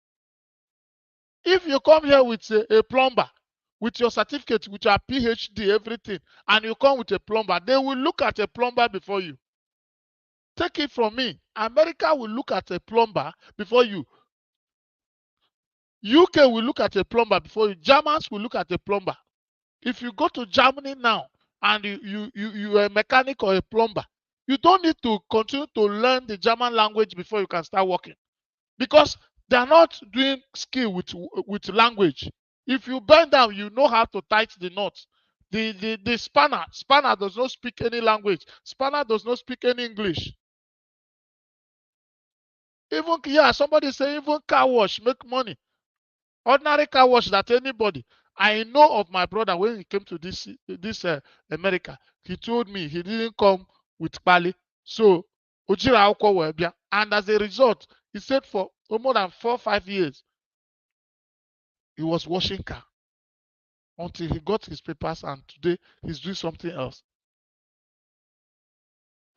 If you come here with a plumber, with your certificate, with your PhD, everything, and you come with a plumber, they will look at a plumber before you. Take it from me. America will look at a plumber before you. UK will look at a plumber before you. Germans will look at a plumber. If you go to Germany now and you are a mechanic or a plumber, you don't need to continue to learn the German language before you can start working, because they are not doing skill with language. If you bend down, you know how to tighten the knot. The spanner does not speak any language. Spanner does not speak any English. Even, yeah, somebody say even car wash make money. Ordinary car wash that anybody. I know of my brother when he came to this America. He told me he didn't come with Pali. So Ojira Akwụkwọ wee bịa. And as a result, he said for more than 4 or 5 years, he was washing car until he got his papers, and today he's doing something else.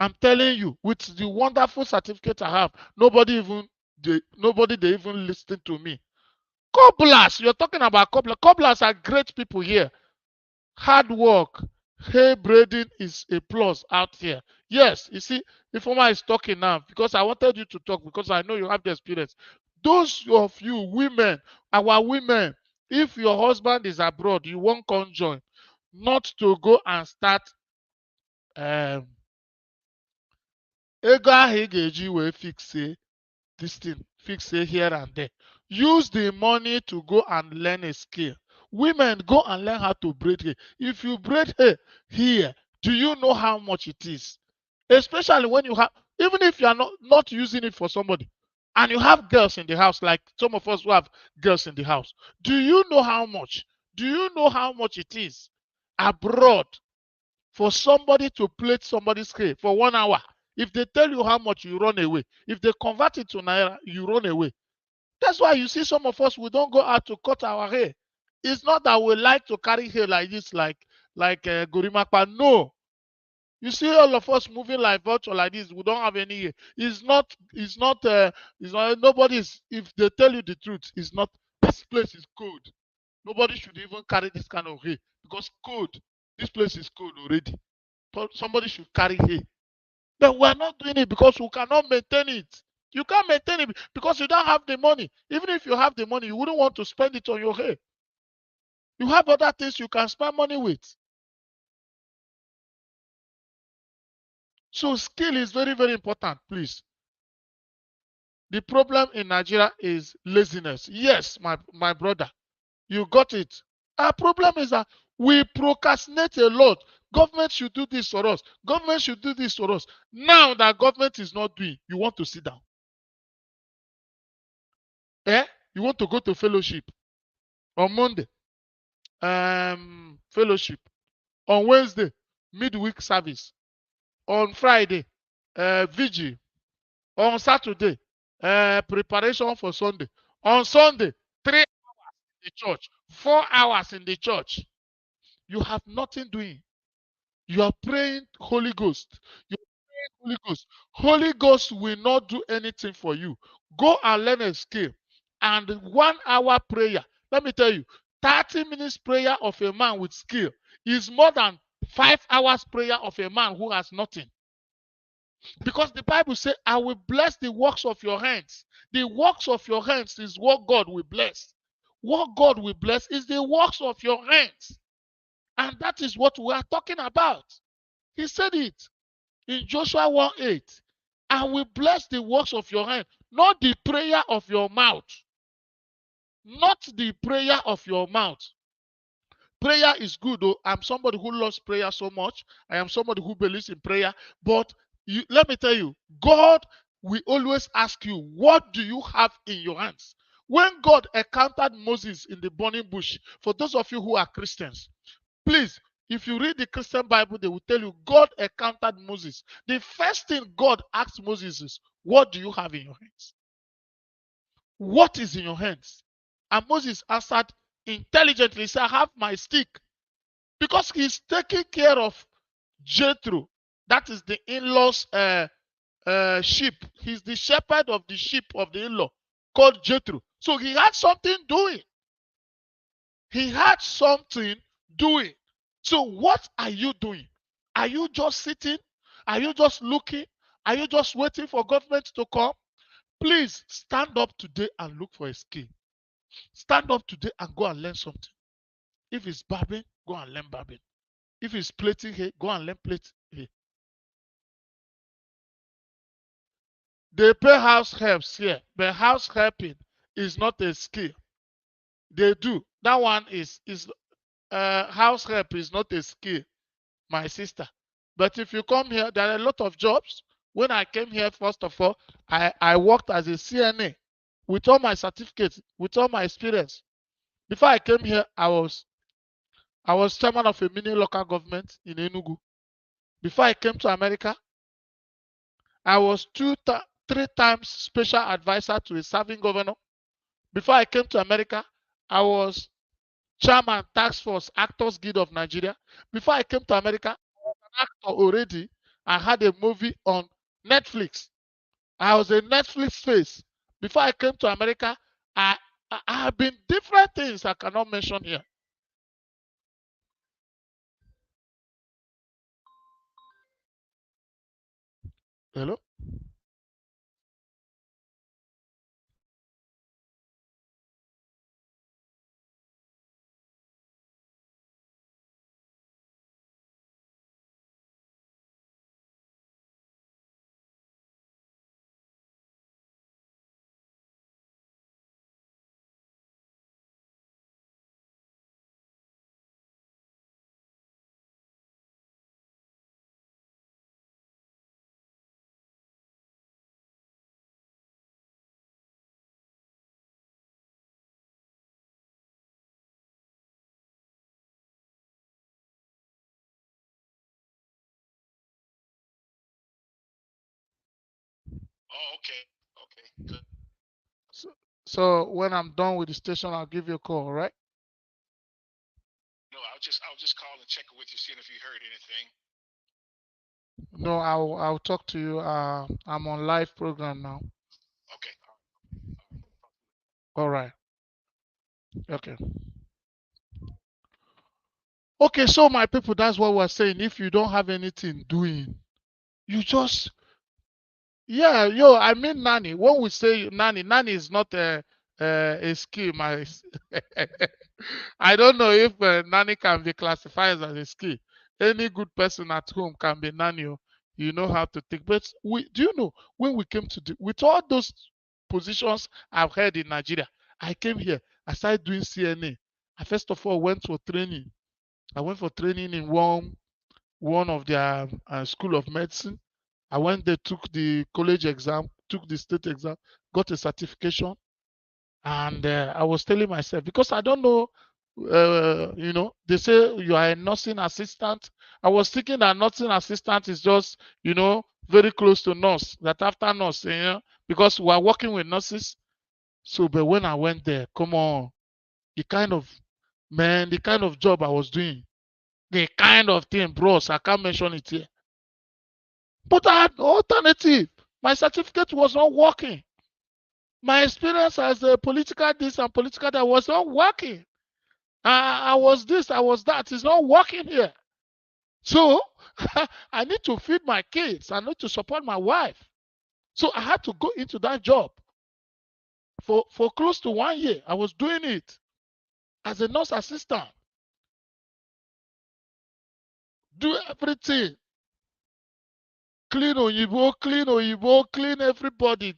I'm telling you, with the wonderful certificate I have, nobody they even listen to me. Cobblers, you're talking about cobblers. Cobblers are great people here. Hard work, hay braiding is a plus out here. Yes, you see, Ifoma is talking now because I wanted you to talk because I know you have the experience. Those of you women, our women, if your husband is abroad, you won't conjoin, not to go and start ego ahụ ị ga-eji wee fix this thing, fix it here and there. Use the money to go and learn a skill. Women, go and learn how to braid hair. If you braid hair here, do you know how much it is? Especially when you have, even if you are not using it for somebody, and you have girls in the house, like some of us who have girls in the house. Do you know how much? Do you know how much it is abroad for somebody to plait somebody's hair for 1 hour? If they tell you how much, you run away. If they convert it to naira, you run away. That's why you see some of us, we don't go out to cut our hair. It's not that we like to carry hair like this, like Gorimakpa. No. You see all of us moving like vulture like this, we don't have any hair. Nobody's, if they tell you the truth, it's not, this place is cold. Nobody should even carry this kind of hair because cold. This place is cold already. Somebody should carry hair. But we're not doing it because we cannot maintain it. You can't maintain it because you don't have the money. Even if you have the money, you wouldn't want to spend it on your hair. You have other things you can spend money with. So skill is very, very important, please. The problem in Nigeria is laziness. Yes, my brother, you got it. Our problem is that we procrastinate a lot. Government should do this for us. Government should do this for us. Now that government is not doing, you want to sit down. You want to go to fellowship on Monday, fellowship on Wednesday, midweek service on Friday, vigil on Saturday, preparation for Sunday. On Sunday, 3 hours in the church, 4 hours in the church. You have nothing doing. You are praying Holy Ghost. You are praying Holy Ghost. Holy Ghost will not do anything for you. Go and learn a skill. And 1 hour prayer. Let me tell you, 30 minutes prayer of a man with skill is more than 5 hours prayer of a man who has nothing. Because the Bible says, I will bless the works of your hands. The works of your hands is what God will bless. What God will bless is the works of your hands. And that is what we are talking about. He said it in Joshua 1:8. I will bless the works of your hand, not the prayer of your mouth. Not the prayer of your mouth. Prayer is good, though. I'm somebody who loves prayer so much. I am somebody who believes in prayer. But let me tell you, God will always ask you, what do you have in your hands? When God encountered Moses in the burning bush, for those of you who are Christians, please, if you read the Christian Bible, they will tell you God encountered Moses. The first thing God asked Moses is, what do you have in your hands? What is in your hands? And Moses answered intelligently, he said, I have my stick. Because he's taking care of Jethro. That is the in-law's sheep. He's the shepherd of the sheep of the in-law called Jethro. So he had something doing. He had something doing. So what are you doing? Are you just sitting? Are you just looking? Are you just waiting for government to come? Please stand up today and look for a skill. Stand up today and go and learn something. If it's barbing, go and learn barbing. If it's plating hair, go and learn plait hair. They pay house helps here, but house helping is not a skill. They do. That one is house help is not a skill, my sister. But if you come here, there are a lot of jobs. When I came here, first of all, I worked as a CNA with all my certificates, with all my experience. Before I came here, I was chairman of a mini local government in Enugu. Before I came to America, I was 3 times special advisor to a serving governor. Before I came to America, I was chairman task force Actors Guild of Nigeria. Before I came to America, I was an actor already. I had a movie on Netflix. I was a Netflix face. Before I came to America, I have been different things I cannot mention here. Hello? Oh, okay. Okay. Good. So when I'm done with the station, I'll give you a call, all right? No, I'll just call and check with you, seeing if you heard anything. No, I'll talk to you. I'm on live program now. Okay. All right. Okay. Okay, so my people, that's what we're saying. If you don't have anything doing, you just yeah, yo, I mean nanny. When we say nanny, nanny is not a skill. I don't know if nanny can be classified as a skill. Any good person at home can be nanny. You know how to think. But do you know when we came to with all those positions I've had in Nigeria, I came here. I started doing CNA. I first of all went for training. I went for training in one of their school of medicine. I went there, took the college exam, took the state exam, got a certification, and I was telling myself because I don't know, they say you are a nursing assistant. I was thinking that nursing assistant is just, very close to nurse. That after nurse, because we are working with nurses. So, but when I went there, come on, the kind of the kind of job I was doing, the kind of thing, bros, I can't mention it here. But I had no alternative. My certificate was not working. My experience as a political this and political that was not working. I was this, I was that. It's not working here. So I need to feed my kids. I need to support my wife. So I had to go into that job for close to 1 year. I was doing it as a nurse assistant. Do everything. Clean Oyibo, clean everybody.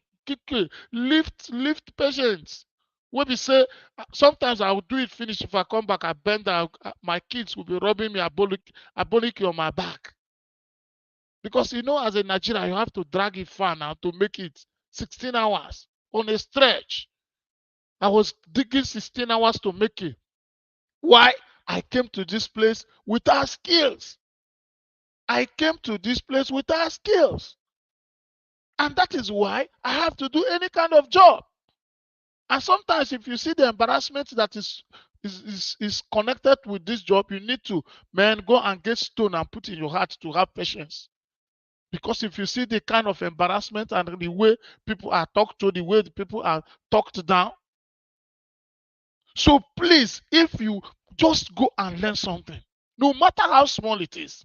Lift patients. Wey be say sometimes I will do it finish. If I come back, I bend down, my kids will be rubbing me aboniki on my back. Because as a Nigerian, you have to drag it far now to make it 16 hours on a stretch. I was digging 16 hours to make it. Why? I came to this place without skills. I came to this place without skills. And that is why I have to do any kind of job. And sometimes if you see the embarrassment that is connected with this job, you need to, go and get stone and put in your heart to have patience. Because if you see the kind of embarrassment and the way people are talked to, the way the people are talked down. So please, if you just go and learn something, no matter how small it is,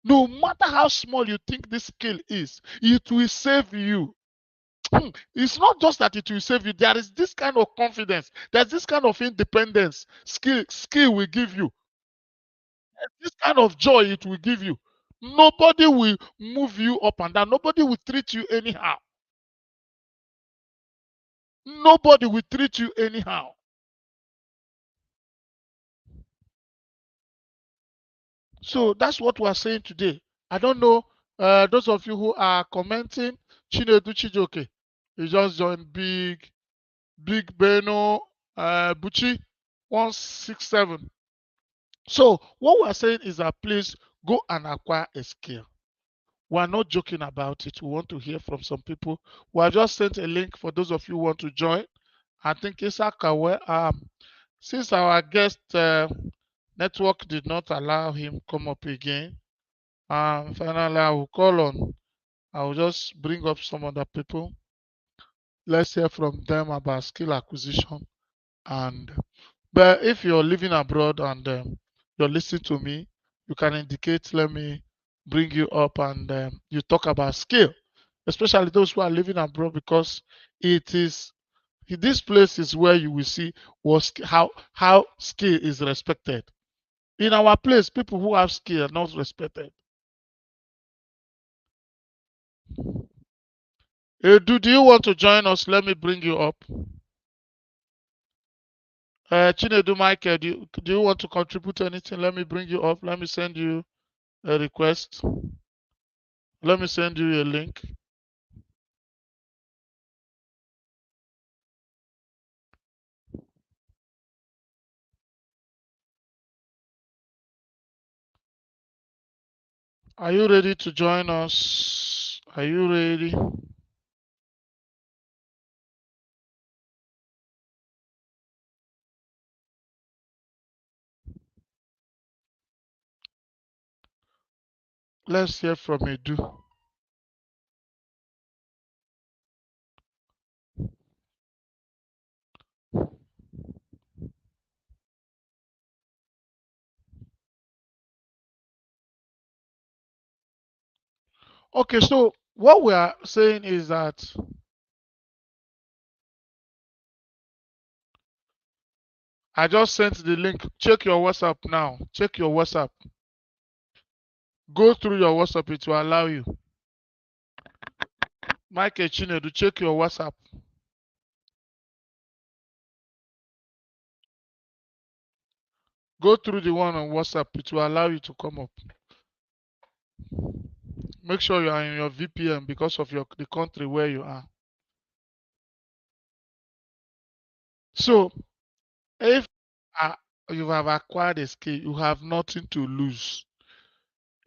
no matter how small you think this skill is, it will save you. It's not just that it will save you. There is this kind of confidence. There's this kind of independence. Skill will give you. This kind of joy it will give you. Nobody will move you up and down. Nobody will treat you anyhow. Nobody will treat you anyhow. So that's what we're saying today. I don't know, those of you who are commenting, Chinedu Chijoke, you just joined Big Beno, Buchi 167. So what we're saying is that please go and acquire a skill. We're not joking about it. We want to hear from some people. We have just sent a link for those of you who want to join. I think Isakawe, since our guest network did not allow him come up again, finally I will call on. I will just bring up some other people. Let's hear from them about skill acquisition. But if you're living abroad and you're listening to me, you can indicate, let me bring you up and you talk about skill, especially those who are living abroad, because it is this place is where you will see how skill is respected. In our place, people who have skill are not respected. Do you want to join us? Let me bring you up. Chinedu Michael, do you want to contribute anything? Let me bring you up. Let me send you a request. Let me send you a link. Are you ready to join us? Are you ready? Let's hear from Edu. Okay, so what we are saying is that I just sent the link. Check your WhatsApp now. Check your WhatsApp. Go through your WhatsApp. It will allow you. Michael Chinedu, check your WhatsApp. Go through the one on WhatsApp. It will allow you to come up. Make sure you are in your VPN because of the country where you are. So, if you have acquired a skill, you have nothing to lose.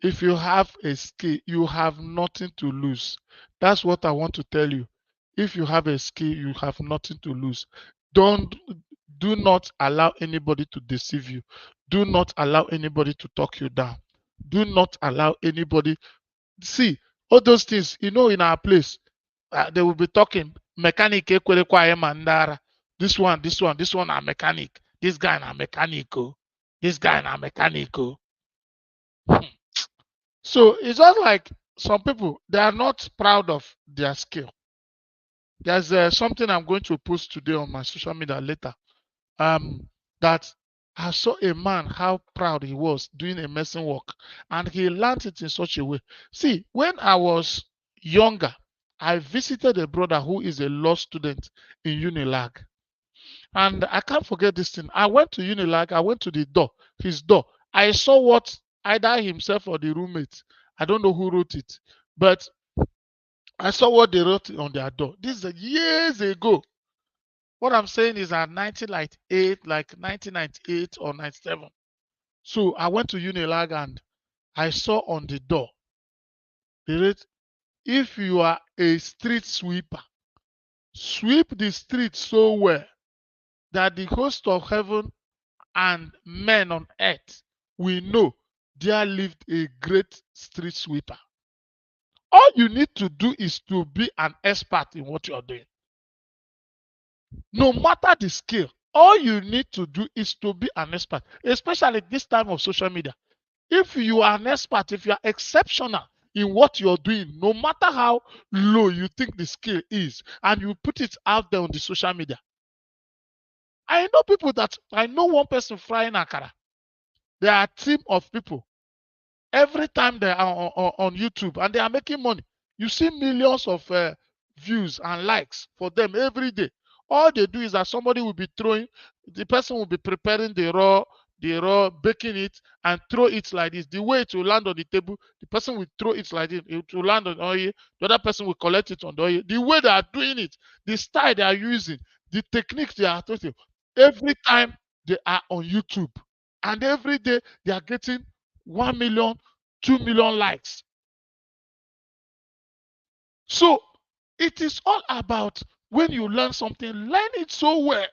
If you have a skill, you have nothing to lose. That's what I want to tell you. If you have a skill, you have nothing to lose. Do not allow anybody to deceive you. Do not allow anybody to talk you down. Do not allow anybody. See, all those things, in our place, they will be talking. Mechanic, mandara. This one are mechanic. This guy na mechanical. This guy na mechanical. So it's just like some people, they are not proud of their skill. There's something I'm going to post today on my social media later. That I saw a man, how proud he was doing a medicine work, and he learned it in such a way. See, when I was younger, I visited a brother who is a law student in Unilag. And I can't forget this thing. I went to Unilag, I went to the door, his door. I saw what either himself or the roommate, I don't know who wrote it, but I saw what they wrote on their door. This is years ago. What I'm saying is at 1998, like 1998 or 97. So I went to Unilag and I saw on the door, they wrote, if you are a street sweeper, sweep the street so well that the host of heaven and men on earth will know there lived a great street sweeper. All you need to do is to be an expert in what you're doing. No matter the skill, all you need to do is to be an expert, especially this time of social media. If you are an expert, if you are exceptional in what you're doing, no matter how low you think the skill is, and you put it out there on the social media. I know people that I know one person frying akara. There are a team of people every time they are on YouTube and they are making money. You see millions of views and likes for them every day. All they do is that somebody will be throwing, the person will be preparing the raw, baking it and throw it like this. The way it will land on the table, the person will throw it like this. It will land on the oil. The other person will collect it on the oil. The way they are doing it, the style they are using, the techniques they are using, every time they are on YouTube. And every day they are getting 1 million, 2 million likes. So it is all about when you learn something, learn it so well.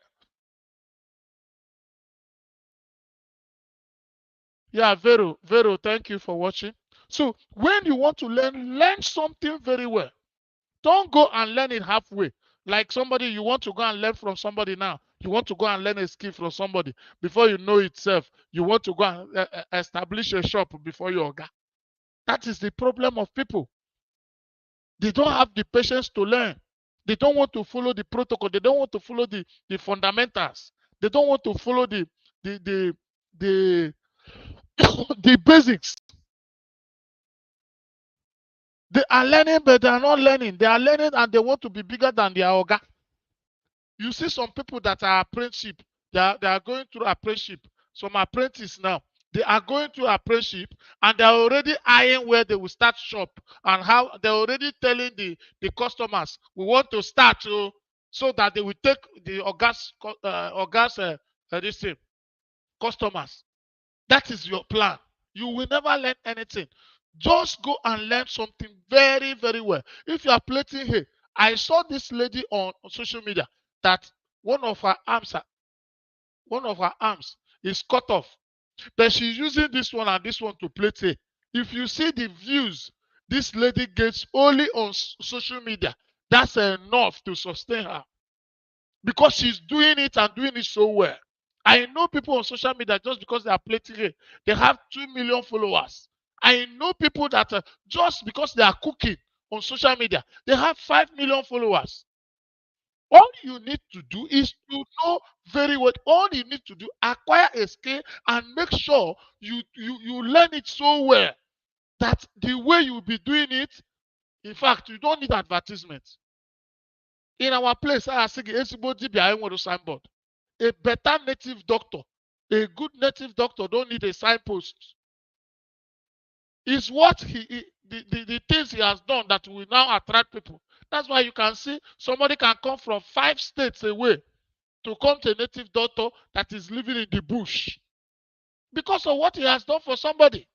Yeah, Vero, thank you for watching. So when you want to learn something very well. Don't go and learn it halfway. Like somebody, you want to go and learn from somebody now. You want to go and learn a skill from somebody. Before you know itself, you want to go and establish a shop before your guy. That is the problem of people. They don't have the patience to learn. They don't want to follow the protocol. They don't want to follow the fundamentals. They don't want to follow the the basics. They are learning, but they are not learning. They are learning and they want to be bigger than their orga. You see some people that are apprenticeship. They are going through apprenticeship. Some apprentices now. They are going through apprenticeship and they are already eyeing where they will start shop and how they're already telling the customers we want to start so that they will take the August this thing, customers. That is your plan. You will never learn anything. Just go and learn something very, very well. If you are plating here, I saw this lady on social media that one of her arms, one of her arms is cut off. But she's using this one and this one to plate here. If you see the views this lady gets only on social media, that's enough to sustain her because she's doing it and doing it so well. I know people on social media just because they are plating it, they have 2 million followers. I know people that just because they are cooking on social media, they have 5 million followers. All you need to do is to know very well. All you need to do, acquire a skill and make sure you learn it so well that the way you'll be doing it, in fact, you don't need advertisement. In our place, I ask a signboard. A better native doctor, a good native doctor don't need a signpost. It's what the things he has done that will now attract people. That's why you can see somebody can come from 5 states away to come to a native doctor that is living in the bush because of what he has done for somebody.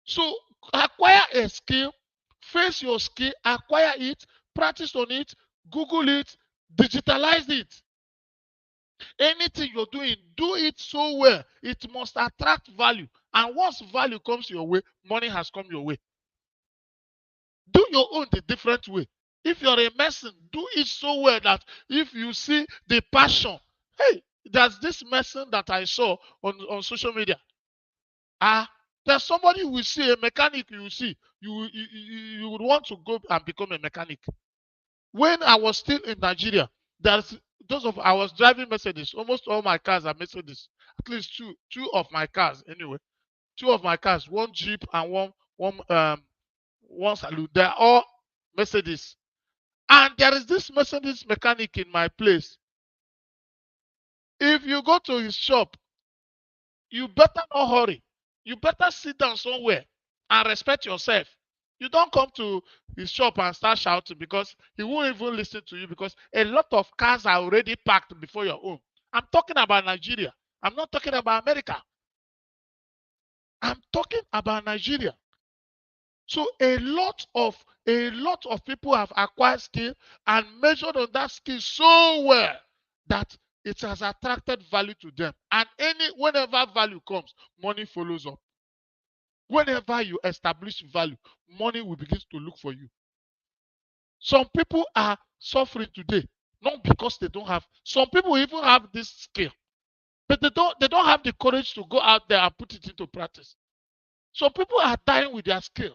So acquire a skill, face your skill, acquire it, practice on it, Google it, digitalize it. Anything you're doing, do it so well. It must attract value. And once value comes your way, money has come your way. Do your own the different way. If you're a medicine, do it so well that if you see the passion, hey, there's this medicine that I saw on social media. There's somebody you will see, a mechanic you will see, you would want to go and become a mechanic. When I was still in Nigeria, there's those of I was driving Mercedes. Almost all my cars are Mercedes. At least two of my cars anyway. Two of my cars, one Jeep and one Saloon. They're all Mercedes. And there is this Mercedes mechanic in my place. If you go to his shop, you better not hurry. You better sit down somewhere and respect yourself. You don't come to his shop and start shouting because he won't even listen to you because a lot of cars are already parked before your own. I'm talking about Nigeria. I'm not talking about America. I'm talking about Nigeria. So a lot of people have acquired skill and measured on that skill so well that it has attracted value to them. And whenever value comes, money follows up. Whenever you establish value, money will begin to look for you. Some people are suffering today, not because they don't have. Some people even have this skill, but they don't have the courage to go out there and put it into practice. Some people are dying with their skill.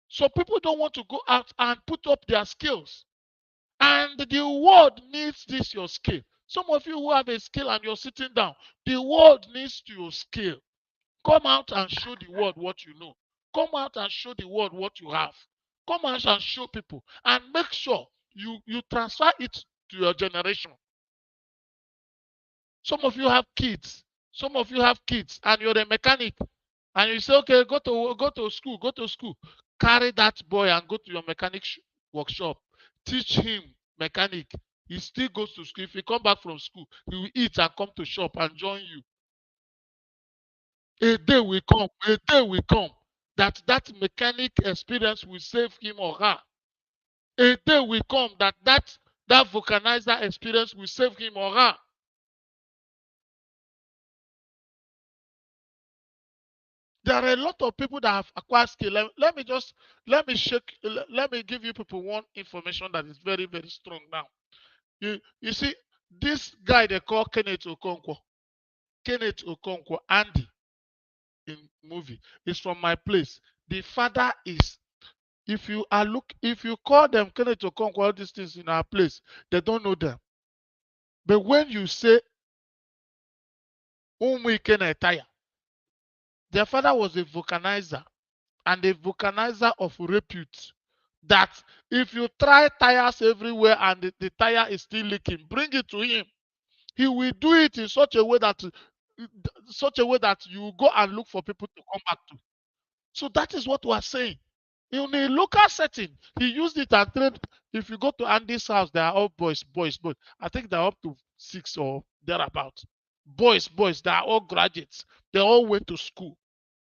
Some people don't want to go out and put up their skills. And the world needs this your skill. Some of you who have a skill and you're sitting down, the world needs your skill. Come out and show the world what you know. Come out and show the world what you have. Come out and show people and make sure you transfer it to your generation. Some of you have kids. Some of you have kids and you're a mechanic. And you say, okay, go to school. Carry that boy and go to your mechanic workshop. Teach him mechanic. He still goes to school. If he come back from school, he will eat and come to shop and join you. A day will come that mechanic experience will save him or her. A day will come that vulcanizer experience will save him or her. There are a lot of people that have acquired skill. Let me give you people one information that is very, very strong now. You see, this guy they call Kenneth Okonkwo, Andy in movie, is from my place. The father is, if you call them Kenneth Okonkwo, all these things in our place, they don't know them. But when you say Umu Ikenetaya, their father was a vulcanizer and a vulcanizer of repute. That if you try tires everywhere and the tire is still leaking, bring it to him. He will do it in such a way that you go and look for people to come back to. So that is what we are saying. In a local setting, he used it and trained. If you go to Andy's house, they are all boys. I think they're up to 6 or thereabout. Boys. They are all graduates. They all went to school.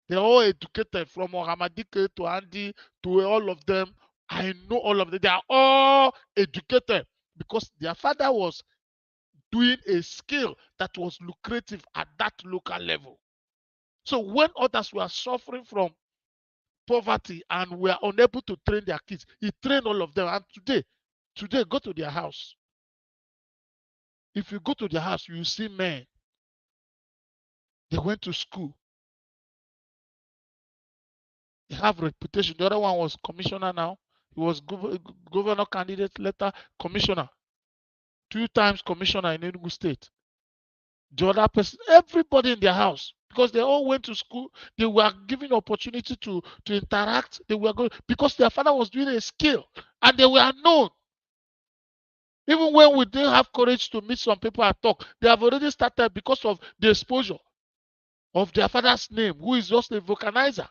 They're all educated from Mohamadike to Andy to all of them. I know all of them. They are all educated because their father was doing a skill that was lucrative at that local level. So when others were suffering from poverty and were unable to train their kids, he trained all of them. And today, go to their house. If you go to their house, you see men. They went to school. They have reputation. The other one was commissioner now. He was governor candidate, later commissioner. 2 times commissioner in Enugu State. The other person, everybody in their house, because they all went to school, they were given opportunity to interact. They were going because their father was doing a skill and they were known. Even when we didn't have courage to meet some people and talk, they have already started because of the exposure of their father's name, who is just a vulcanizer.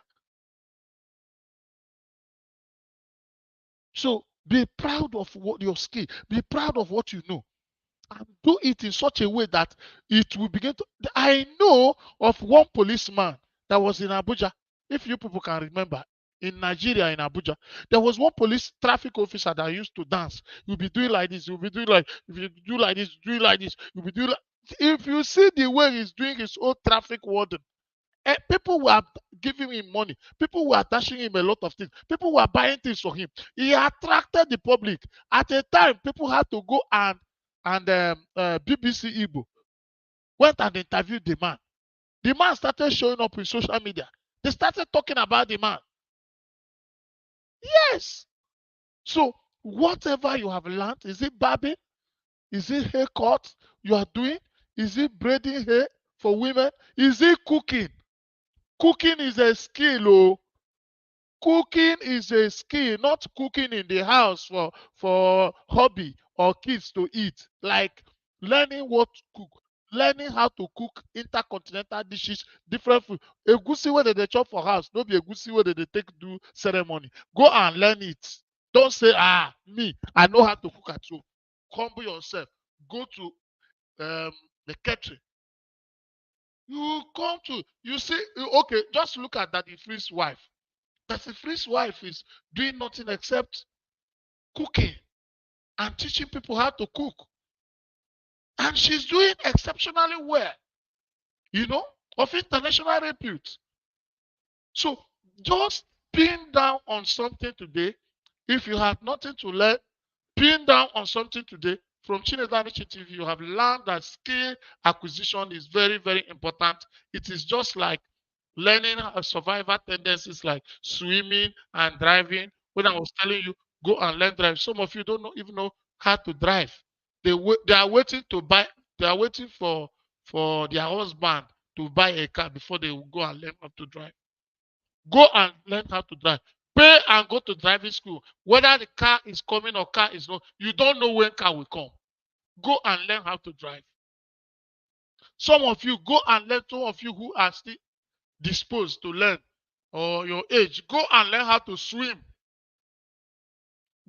So be proud of your skill. Be proud of what you know. And do it in such a way that it will begin to. I know of one policeman that was in Abuja. If you people can remember, in Nigeria, in Abuja, there was one police traffic officer that used to dance. You'll be doing like this, you'll be doing like, if you do like this, do like this, you'll be doing like. If you see the way he's doing his own traffic warden, people were giving him money. People were attaching him a lot of things. People were buying things for him. He attracted the public. At a time, people had to go and BBC Igbo went and interviewed the man. The man started showing up in social media. They started talking about the man. Yes. So whatever you have learned, is it barbing? Is it haircut you are doing? Is it braiding hair for women? Is it cooking? Cooking is a skill, oh. Cooking is a skill, not cooking in the house for hobby or kids to eat. Like learning what to cook. learning how to cook intercontinental dishes, different food. Egusi wey dem dey chop for house no be egusi wey dem dey take do ceremony. Go and learn it. Don't say, me, I know how to cook at home. Humble yourself. Go to the catering. You come to, you see, okay, just look at Daddy Free's wife. Daddy Free's wife is doing nothing except cooking and teaching people how to cook. And she's doing exceptionally well, of international repute. So just pin down on something today. If you have nothing to learn, pin down on something today. From CHINEDU ANICHI TV, you have learned that skill acquisition is very, very important. It is just like learning survival tendencies like swimming and driving. When I was telling you, go and learn drive. Some of you don't even know how to drive. They are waiting to buy. They are waiting for their husband to buy a car before they will go and learn how to drive. Go and learn how to drive. Pay and go to driving school. Whether the car is coming or car is not, you don't know when car will come. Go and learn how to drive. Some of you go and learn. Some of you who are still disposed to learn or your age, go and learn how to swim.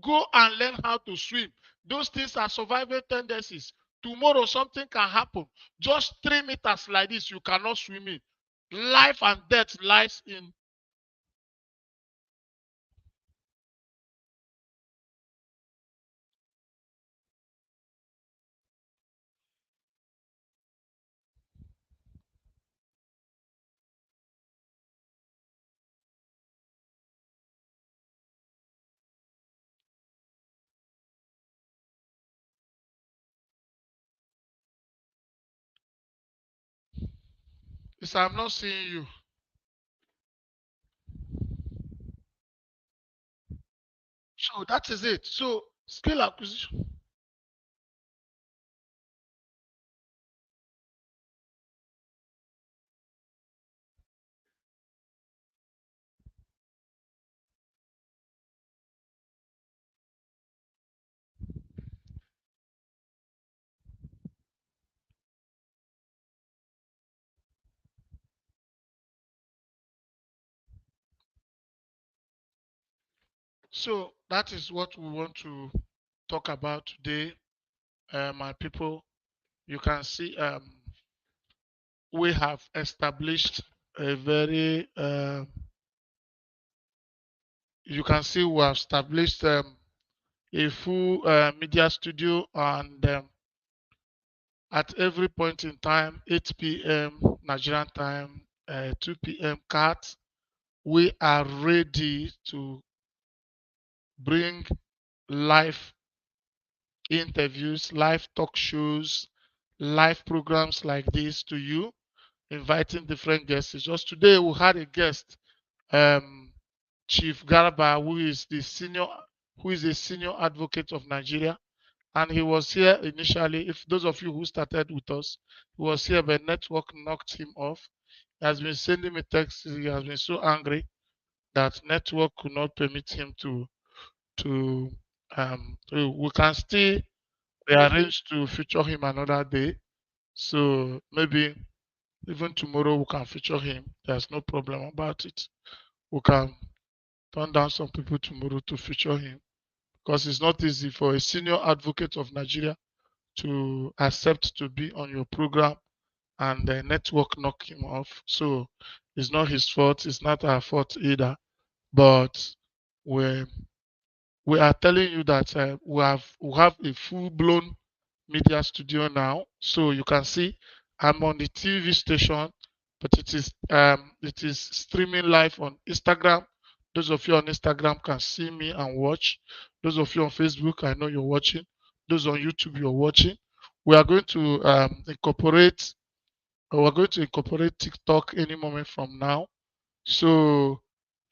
Go and learn how to swim. Those things are survival tendencies. Tomorrow something can happen. Just 3 meters like this, you cannot swim in. Life and death lies in. It's, I'm not seeing you. So that is it. So skill acquisition. So that is what we want to talk about today, my people. You can see we have established a very, you can see we have established a full media studio, and at every point in time, 8 p.m. Nigerian time, 2 p.m. CAT, we are ready to bring live interviews, live talk shows, live programs like this to you, inviting different guests. Just today we had a guest, um, Chief Garba, who is a senior advocate of Nigeria, and he was here initially. If those of you who started with us, he was here, but network knocked him off. He has been sending me texts. He has been so angry that network could not permit him to we can still rearrange to feature him another day. So maybe even tomorrow we can feature him. There's no problem about it. We can turn down some people tomorrow to feature him because it's not easy for a senior advocate of Nigeria to accept to be on your program and the network knock him off. So it's not his fault. It's not our fault either. But we we are telling you that we have a full blown media studio now. So you can see I'm on the TV station, but it is streaming live on Instagram. Those of you on Instagram can see me and watch. Those of you on Facebook, I know you're watching. Those on YouTube, you're watching. We are going to we're going to incorporate TikTok any moment from now. So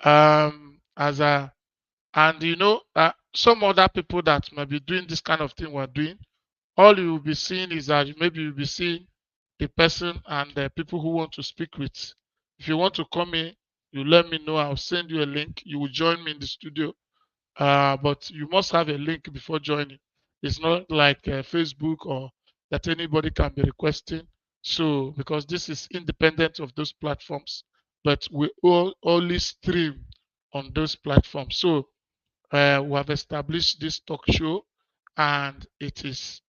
as a and some other people that might be doing this kind of thing we're doing, all you will be seeing is that maybe you'll be seeing the person and the people who want to speak with. If you want to come in, you let me know. I'll send you a link. You will join me in the studio. But you must have a link before joining. It's not like Facebook or that anybody can be requesting. So because this is independent of those platforms, but we all only stream on those platforms. So we have established this talk show, and it is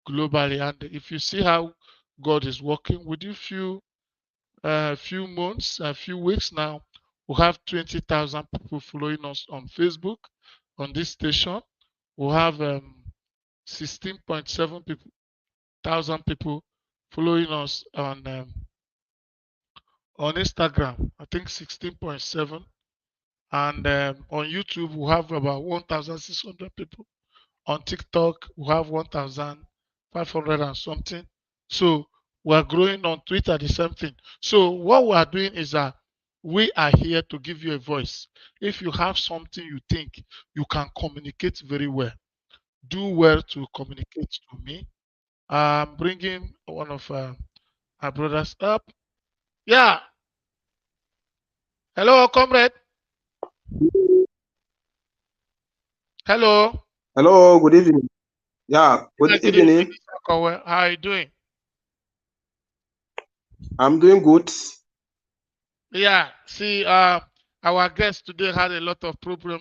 globally. And if you see how God is working with you, few months, a few weeks now, we have 20,000 people following us on Facebook on this station. We have 16.7 people, thousand people following us on Instagram. I think 16.7, and on YouTube we have about 1,600 people. On TikTok, we have 1,500 and something. So we're growing on Twitter, the same thing. So what we are doing is that we are here to give you a voice. If you have something you think you can communicate very well, do well to communicate to me. I'm bringing one of our brothers up. Yeah. Hello, comrade. Hello. Hello, good evening. Yeah, Yeah, good good evening, evening. Mr. Kowe. How are you doing? I'm doing good. Yeah, see, our guest today had a lot of problem.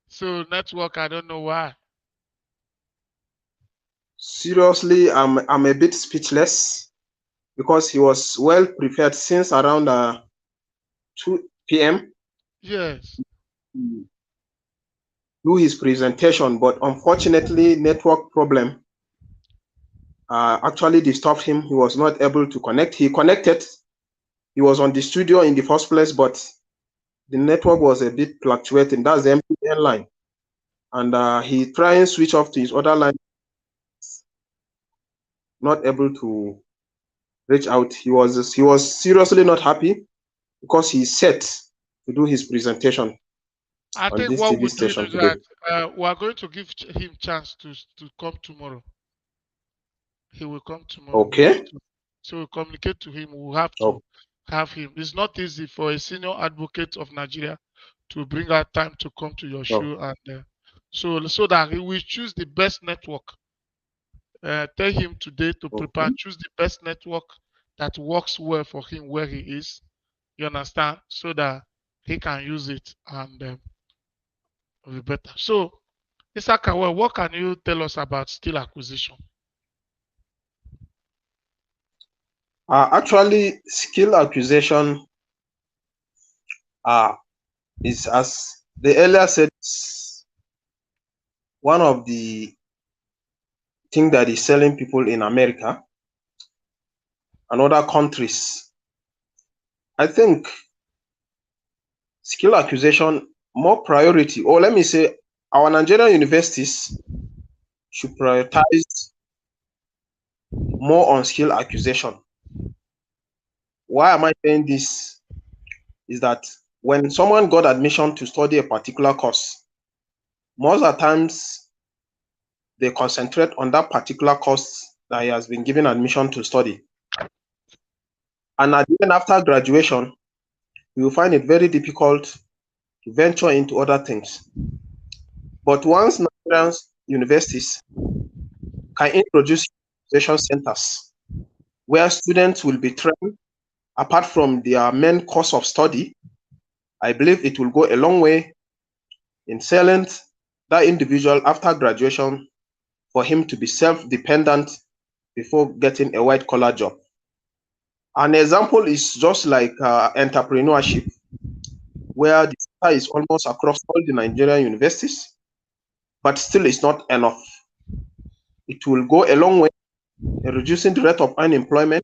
So network, I don't know why. Seriously, I'm a bit speechless because he was well prepared since around 2 p.m. Yes. to do his presentation, but unfortunately, network problem actually disturbed him. He was not able to connect. He connected. He was on the studio in the first place, but the network was a bit fluctuating. That's the MTN line, and he tried and switch off to his other line, not able to reach out. He was seriously not happy because he's set to do his presentation I on think this what TV we're doing station is today. that we are going to give him chance to come tomorrow. He will come tomorrow. We have Okay. to, so we communicate to him. We'll have Oh, to have him. It's not easy for a senior advocate of Nigeria to bring out time to come to your oh, show, and so that he will choose the best network. Tell him today to prepare, okay. choose the best network that works well for him where he is. You understand? So that he can use it and be better. So, Mr. Kawa, what can you tell us about skill acquisition? Actually, skill acquisition uh, is, as the earlier said, one of the thing that is selling people in America and other countries. I think skill acquisition more priority, or let me say, our Nigerian universities should prioritize more on skill acquisition. Why am I saying this? Is that when someone got admission to study a particular course, most of the times they concentrate on that particular course that he has been given admission to study. And even after graduation, you will find it very difficult to venture into other things. But once Nigerian universities can introduce education centers where students will be trained apart from their main course of study, I believe it will go a long way in selling that individual after graduation for him to be self-dependent before getting a white collar job. An example is just like entrepreneurship, where the sector is almost across all the Nigerian universities, but still it's not enough. It will go a long way in reducing the rate of unemployment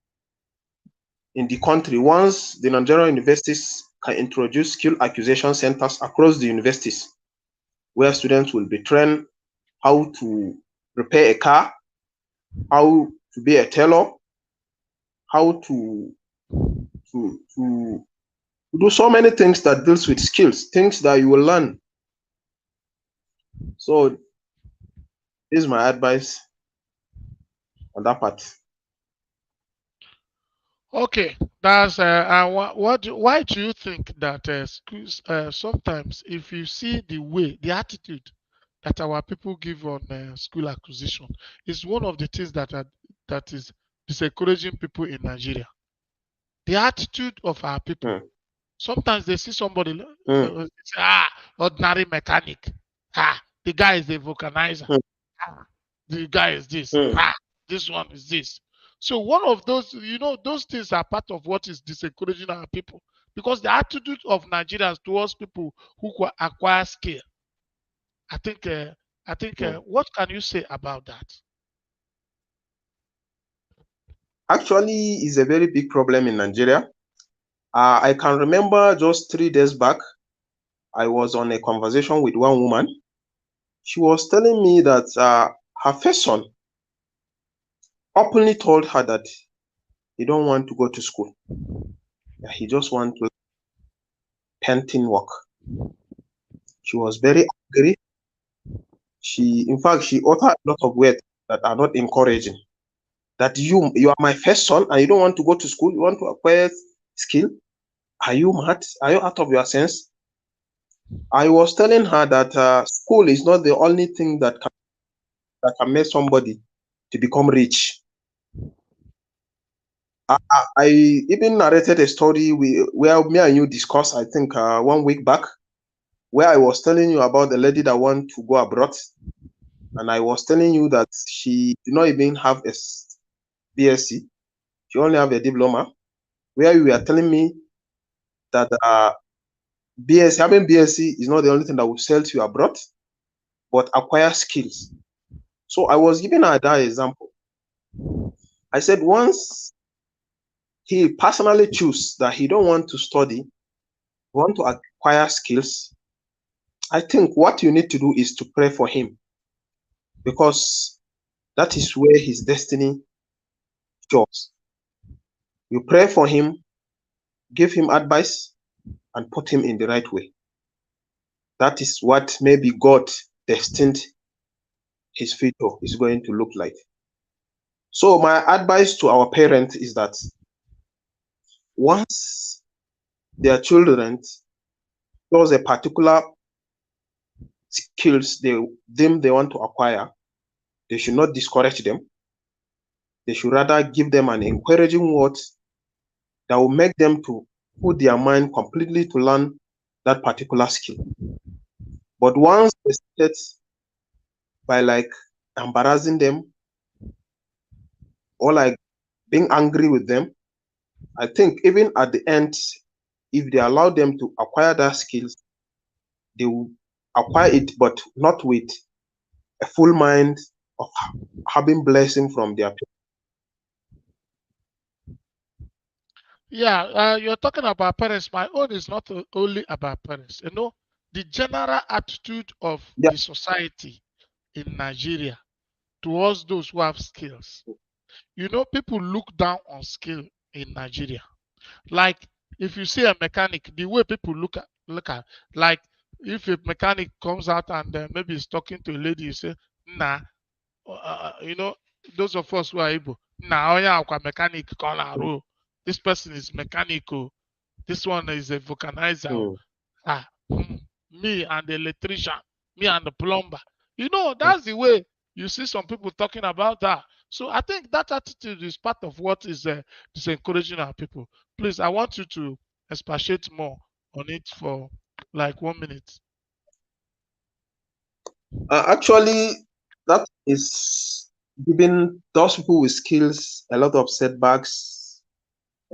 in the country once the Nigerian universities can introduce skill acquisition centers across the universities, where students will be trained how to repair a car, how to be a tailor, how to do so many things that deals with skills, things that you will learn. So this is my advice on that part. Okay, that's why do you think that schools sometimes, if you see the way, the attitude that our people give on school acquisition, is one of the things that is discouraging people in Nigeria. The attitude of our people. mm, Sometimes they see somebody mm, say, ordinary mechanic. The guy is a vulcanizer. mm, The guy is this. mm. This one is this. So one of those, those things are part of what is discouraging our people because the attitude of Nigerians towards people who acquire skill. I think. Mm. What can you say about that? Actually, it's a very big problem in Nigeria. I can remember just 3 days back, I was on a conversation with one woman. She was telling me that her first son openly told her that he don't want to go to school. He just want to painting work. She was very angry. In fact, she uttered a lot of words that are not encouraging. That you are my first son and you don't want to go to school. You want to acquire skill. Are you mad? Are you out of your sense? I was telling her that school is not the only thing that can make somebody to become rich. I even narrated a story where me and you discussed, I think, 1 week back, where I was telling you about the lady that want to go abroad, and I was telling you that she did not even have a BSc, she only have a diploma, where you were telling me that having BSc is not the only thing that will sell to you abroad, but acquire skills. So I was giving her that example. I said once he personally choose that he don't want to study, want to acquire skills, I think what you need to do is to pray for him because that is where his destiny jogs. You pray for him, give him advice, and put him in the right way. That is what maybe God destined his future is going to look like. So my advice to our parents is that once their children shows a particular skills they want to acquire, they should not discourage them. They should rather give them an encouraging word that will make them to put their mind completely to learn that particular skill. But once they start by like embarrassing them or like being angry with them, I think even at the end, if they allow them to acquire that skills, they will acquire it, but not with a full mind of having blessing from their parents. Yeah, you're talking about parents. My own is not only about parents. The general attitude of Yeah. the society in Nigeria towards those who have skills. People look down on skill in Nigeria. Like if you see a mechanic, the way people look at like if a mechanic comes out and maybe is talking to a lady, you say, nah, uh, you know, those of us who are able, nah, oh yeah, mechanic call. This person is mechanical. This one is a vulcanizer. Mm, Ah, me and the electrician, me and the plumber. mm. That's the way you see some people talking about that. So I think that attitude is part of what is encouraging our people. Please, I want you to expatiate more on it for like 1 minute. Actually, that is giving those people with skills a lot of setbacks,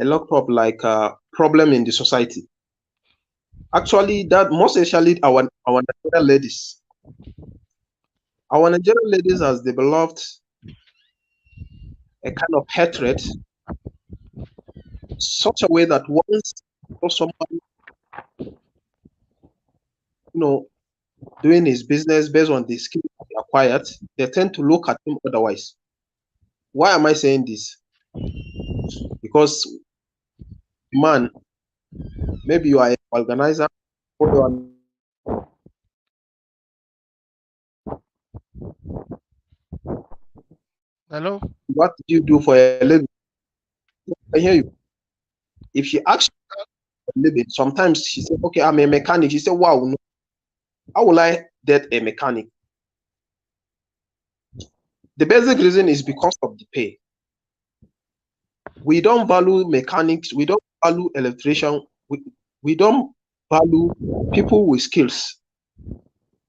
a lot of like problem in the society. Actually, that most especially our Nigerian ladies. Our Nigerian ladies has developed a kind of hatred such a way that once somebody you know doing his business based on the skills he acquired, they tend to look at him otherwise. Why am I saying this? Because man, maybe you are an organizer or you are Hello? what do you do for a living? I hear you. If she asks for a living, sometimes she said, okay, I'm a mechanic. She said, wow, no, how will I get a mechanic? The basic reason is because of the pay. We don't value mechanics. We don't value electrician. We don't value people with skills.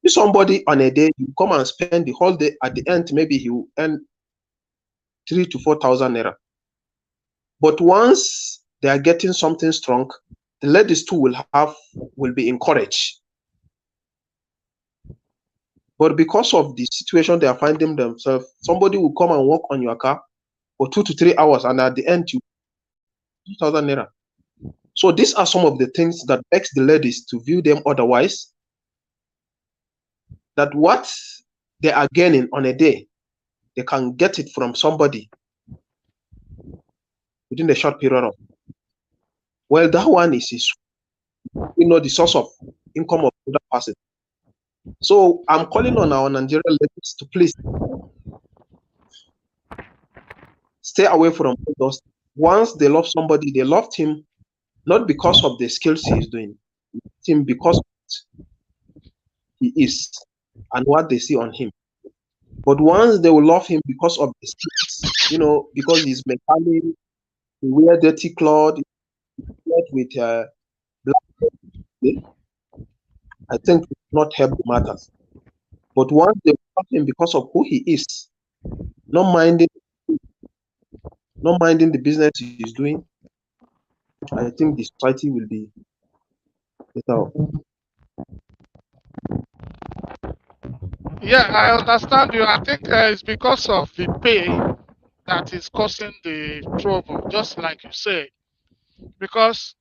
If somebody on a day, you come and spend the whole day, at the end, maybe he will earn 3 to 4 thousand naira. But once they are getting something strong, the ladies too will be encouraged. But because of the situation they are finding themselves, somebody will come and work on your car for 2 to 3 hours, and at the end, you 2,000 naira. So these are some of the things that makes the ladies to view them otherwise. That what they are gaining on a day, they can get it from somebody within a short period of. Well, that one is the source of income of that person. So I'm calling on our Nigerian ladies to please stay away from those. Once they love somebody, they loved him not because of the skills he is doing, him because he is and what they see on him. But once they will love him because of the skills, because he's mechanic, he wear dirty clothes, with black, I think it will not help the matters. But once they love him because of who he is, not minding the business he's doing, I think the society will be better off. Yeah, I understand you. I think it's because of the pay that is causing the trouble, just like you say. Because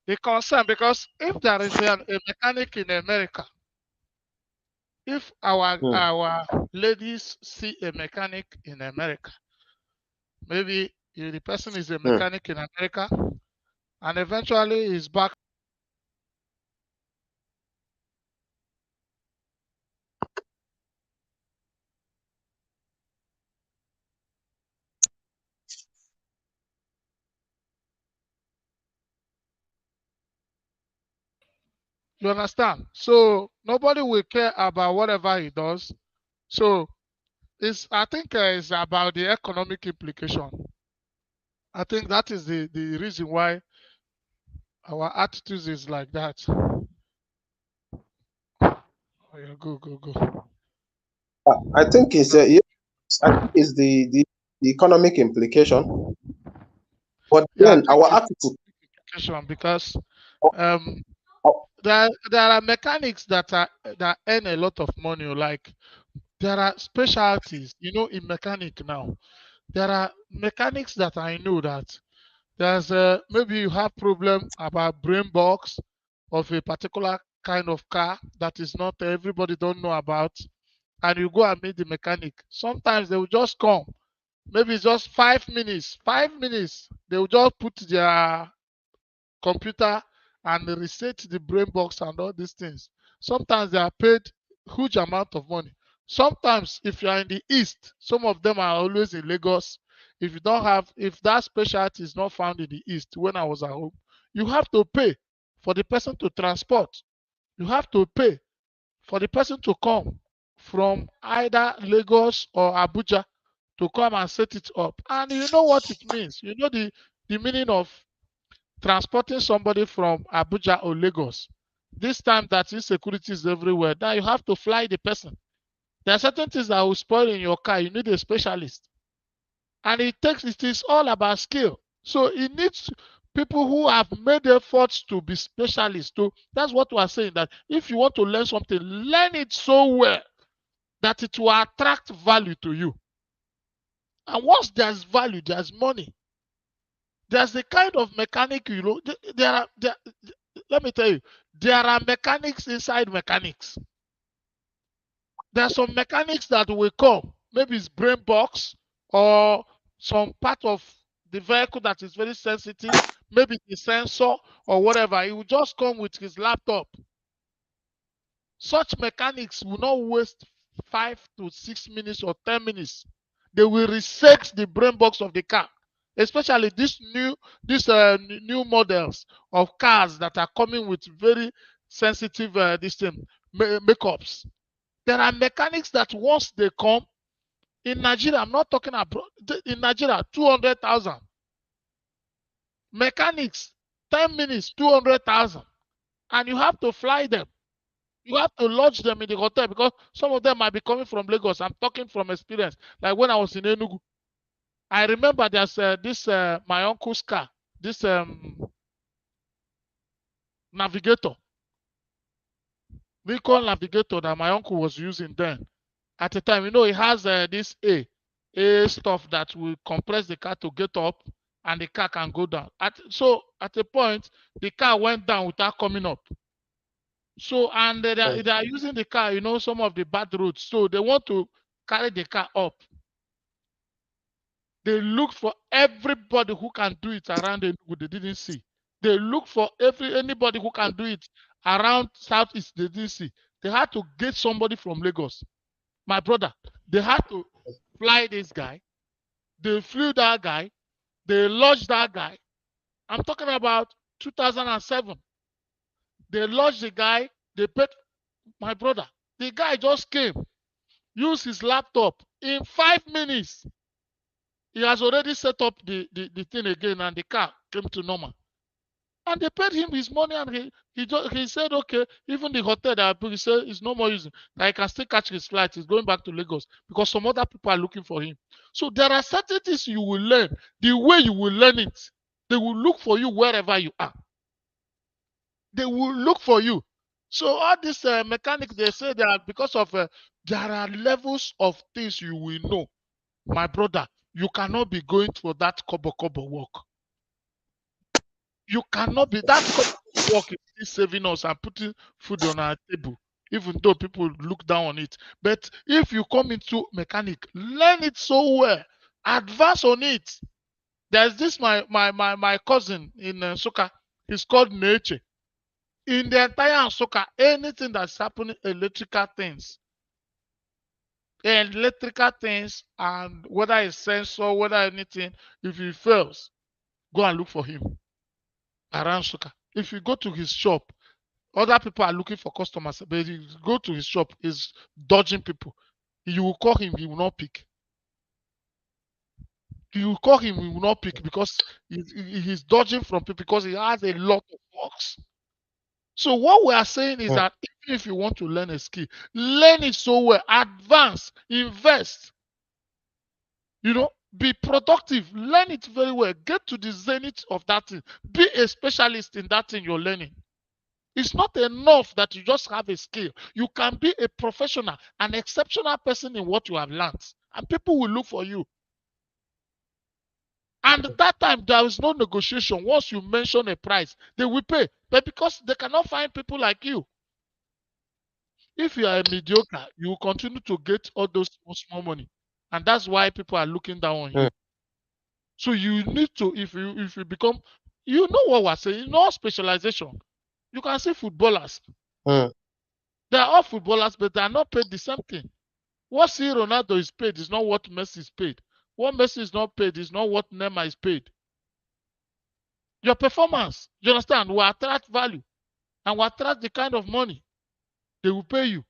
the concern, because if there is a mechanic in America, if Hmm, our ladies see a mechanic in America, maybe the person is a hmm. mechanic in America, and eventually is back. You understand? So nobody will care about whatever he does. So I think it's about the economic implication. I think that is the reason why our attitude is like that. Oh, yeah, go. I think it's yes, I think it's the economic implication. But Yeah, I then think our it's attitude. implication because Oh, um oh, there are mechanics that earn a lot of money. Like there are specialties, in mechanic now. There are mechanics that I know that there's maybe you have problem about brain box of a particular kind of car that is not everybody don't know about, and you go and meet the mechanic. Sometimes they will just come, maybe it's just 5 minutes. 5 minutes, they will just put their computer and reset the brain box and all these things. Sometimes they are paid huge amount of money. Sometimes if you are in the east, some of them are always in Lagos. If that specialty is not found in the east when I was at home, you have to pay for the person to transport. You have to pay for the person to come from either Lagos or Abuja to come and set it up. And you know what it means. You know the meaning of transporting somebody from Abuja or Lagos. This time that insecurity is everywhere, now you have to fly the person. There are certain things that will spoil in your car. You need a specialist. And it is all about skill. So it needs people who have made efforts to be specialists. That's what we are saying, that if you want to learn something, learn it so well that it will attract value to you. And once there's value, there's money. There's the kind of mechanic, let me tell you, there are mechanics inside mechanics. There are some mechanics that will come, maybe it's brain box or some part of the vehicle that is very sensitive, maybe the sensor or whatever. He will just come with his laptop. Such mechanics will not waste 5 to 6 minutes or 10 minutes. They will reset the brain box of the car, especially these new models of cars that are coming with very sensitive makeups. There are mechanics that once they come in Nigeria, I'm not talking abroad, in Nigeria, 200,000. Mechanics, 10 minutes, 200,000. And you have to fly them. You have to lodge them in the hotel because some of them might be coming from Lagos. I'm talking from experience. Like when I was in Enugu, I remember there's this my uncle's car, this navigator, Lincoln navigator that my uncle was using then. At the time, it has this A stuff that will compress the car to get up, and the car can go down. So at a point, the car went down without coming up. So and they are using the car, some of the bad roads. So they want to carry the car up. They look for everybody who can do it around Enugu. They didn't see. They look for anybody who can do it around Southeast. They didn't see. They had to get somebody from Lagos. My brother, they had to fly this guy. They flew that guy. They lodged that guy. I'm talking about 2007. They lodged the guy. They paid my brother. The guy just came, used his laptop. In 5 minutes, he has already set up the thing again, and the car came to normal. And they paid him his money, and he said, okay, even the hotel that I booked, he said it's no more using. That he can still catch his flight. He's going back to Lagos because some other people are looking for him. So there are certain things you will learn. The way you will learn it, they will look for you wherever you are. They will look for you. So all this mechanic, they say that because of there are levels of things you will know. My brother, you cannot be going for that kobo work. You cannot be that kobo work is still saving us and putting food on our table, even though people look down on it. But if you come into mechanic, learn it so well, advance on it. There's this my cousin in Nsukka. He's called Neche. In the entire Nsukka, anything that's happening, electrical things, and whether it's sensor, whether anything, if he fails, go and look for him around Nsukka. If you go to his shop, other people are looking for customers, but if you go to his shop, he's dodging people. You will call him, he will not pick. You will call him, he will not pick because he's dodging from people because he has a lot of works. So what we are saying is that even if you want to learn a skill, learn it so well, advance, invest, be productive, learn it very well, get to the zenith of that thing, be a specialist in that thing you're learning. It's not enough that you just have a skill. You can be a professional, an exceptional person in what you have learned, and people will look for you. And at that time, there is no negotiation. Once you mention a price, they will pay. But because they cannot find people like you, if you are a mediocre, you will continue to get all those small money. And that's why people are looking down on you. So you need to, if you become, what we're saying, specialization. You can see footballers. They are all footballers, but they are not paid the same thing. What C Ronaldo is paid is not what Messi is paid. What Messi is not paid is not what Neymar is paid. Your performance, you understand, will attract value and will attract the kind of money they will pay you.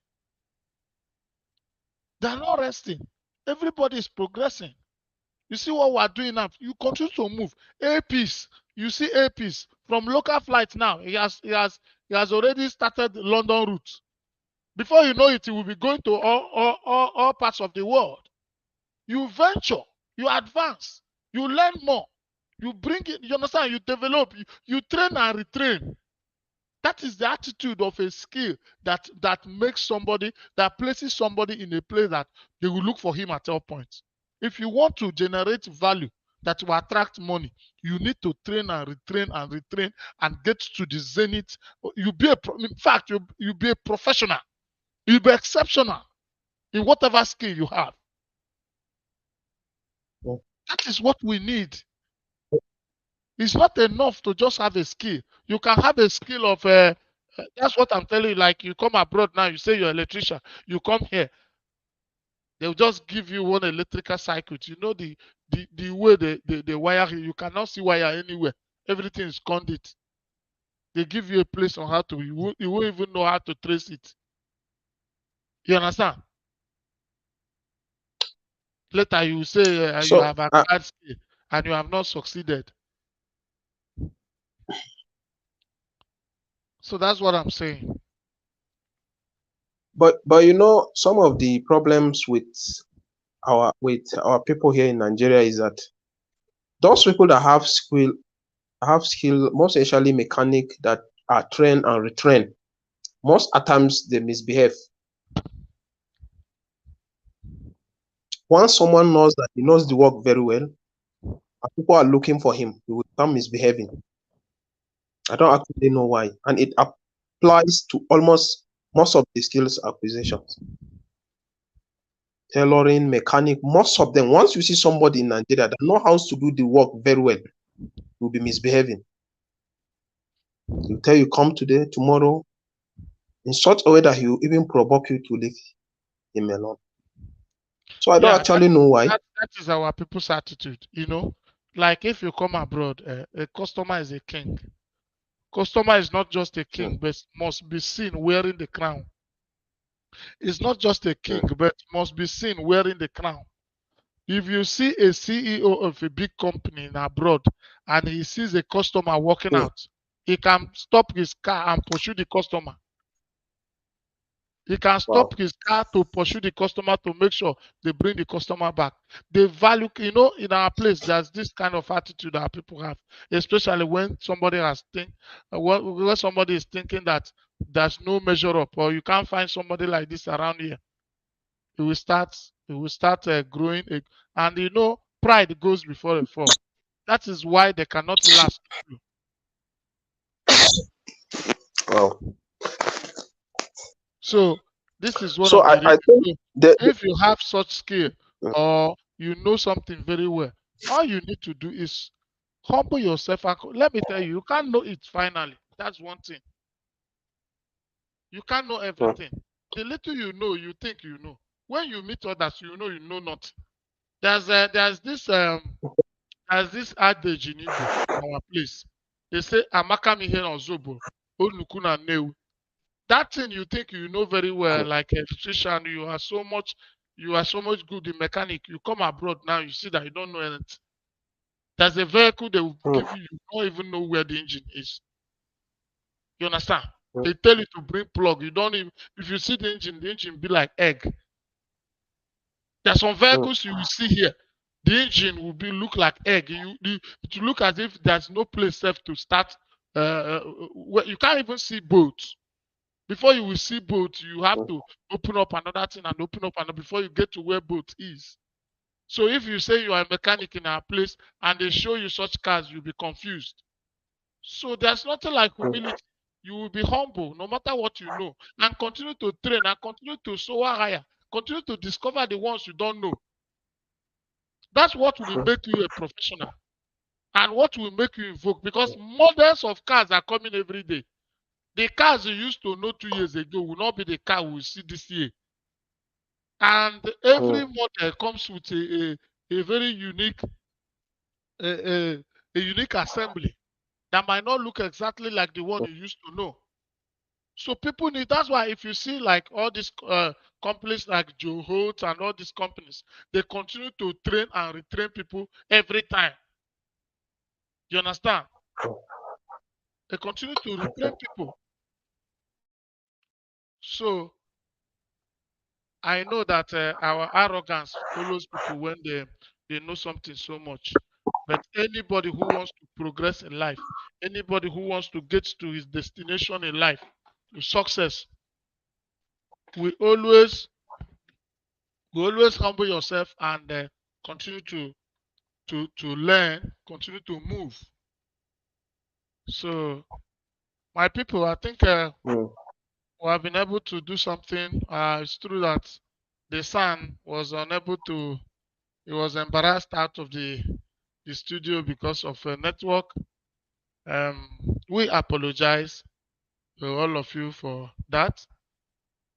They are not resting. Everybody is progressing. You see what we are doing now? You continue to move. APs, you see APs from local flights now. He has already started the London route. Before you know it, he will be going to all parts of the world. You venture, you advance, you learn more, you bring it, you understand, you develop, you train and retrain. That is the attitude of a skill that makes somebody, that places somebody in a place that they will look for him at all points. If you want to generate value that will attract money, you need to train and retrain and retrain and get to the zenith. In fact, you be a professional. You'll be exceptional in whatever skill you have. That is what we need. It's not enough to just have a skill. You can have a skill of, that's what I'm telling you. Like you come abroad now, you say you're an electrician, you come here, they'll just give you one electrical circuit. You know the way they wire, you cannot see wire anywhere. Everything is conduit. They give you a place on how to, you won't even know how to trace it. You understand? Later you say you So have acquired skill and you have not succeeded. So that's what I'm saying. But you know, some of the problems with our people here in Nigeria is that those people that have skill, most especially mechanic that are trained and retrained, most at times they misbehave. Once someone knows that he knows the work very well, and people are looking for him, he will start misbehaving. I don't actually know why, and it applies to almost most of the skills acquisitions, tailoring, mechanic, most of them. Once you see somebody in Nigeria that know how to do the work very well, you'll be misbehaving. He'll tell you come today, tomorrow, in such a way that he will even provoke you to leave him alone. So I don't Yeah, actually know why. that is our people's attitude. Like if you come abroad, a customer is a king. Customer is not just a king, Mm, but must be seen wearing the crown. It's not just a king, mm, but must be seen wearing the crown. If you see a CEO of a big company in abroad and he sees a customer walking mm, out, he can stop his car and pursue the customer. He can wow. stop his car to pursue the customer to make sure they bring the customer back. They value, in our place, there's this kind of attitude that people have, especially when somebody when somebody is thinking that there's no measure up or you can't find somebody like this around here. It will start growing, and pride goes before a fall. That is why they cannot last with you. Wow. So this is one So of the I reasons. think So the if you have such skill mm, or you know something very well, all you need to do is humble yourself. Let me tell you, you can't know it finally. That's one thing. You can't know mm, everything. The little you know, you think you know. When you meet others, you know nothing. There's this adage in Igbo in our place. They say Amaka mihe ozobo, onuku na new. That thing you think you know very well, mm, like electrician, you are so much good in mechanic. You come abroad now, you see that you don't know anything. There's a vehicle they will mm, give you, you don't even know where the engine is. You understand? mm, They tell you to bring plug. You don't even if you see the engine be like egg. There's some mm, vehicles you will see here. The engine will look like egg. It will look as if there's no place left to start. You can't even see boats. Before you will see boat, you have mm, to open up another thing and open up another before you get to where boat is. So if you say you are a mechanic in our place and they show you such cars, you'll be confused. So there's nothing like mm, humility. You will be humble no matter what you know and continue to train and continue to soar higher. Continue to discover the ones you don't know. That's what will mm, make you a professional and what will make you invoke because models of cars are coming every day. The cars you used to know 2 years ago will not be the car we see this year. And mm, every model comes with a very a, a, a unique assembly that might not look exactly like the one you used to know. So people need. That's why if you see like all these companies like Joe Holt and all these companies, they continue to train and retrain people every time. You understand? They continue to retrain people. So I know that our arrogance follows people when they know something so much. But anybody who wants to progress in life, anybody who wants to get to his destination in life, to success, we always humble yourself and continue to learn, continue to move. So my people, I think mm, we have been able to do something. It's true that the son was unable to. He was embarrassed out of the studio because of a network. We apologize to all of you for that,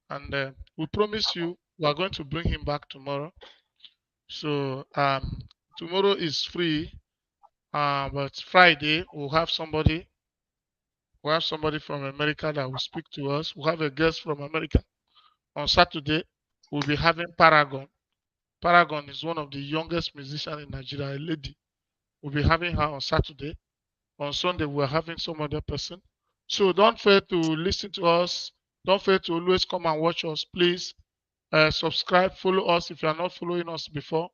and we promise you we are going to bring him back tomorrow. So tomorrow is free, but Friday we'll have somebody from America that will speak to us. We'll have a guest from America. On Saturday, we'll be having Paragon. Paragon is one of the youngest musicians in Nigeria, a lady. We'll be having her on Saturday. On Sunday, we're having some other person. So don't fail to listen to us. Don't fail to always come and watch us. Please subscribe, follow us if you are not following us before.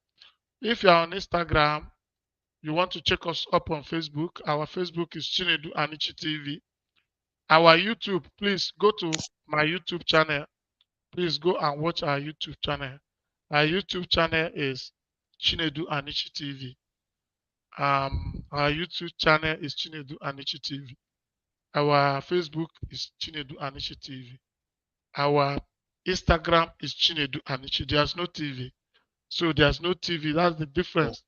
If you are on Instagram, you want to check us up on Facebook. Our Facebook is Chinedu Anichi TV. Our YouTube, please go to my YouTube channel. Please go and watch our YouTube channel. Our YouTube channel is Chinedu Anichi TV. Our YouTube channel is Chinedu Anichi TV. Our Facebook is Chinedu Anichi TV. Our Instagram is Chinedu Anichi. There's no TV. So there's no TV. That's the difference.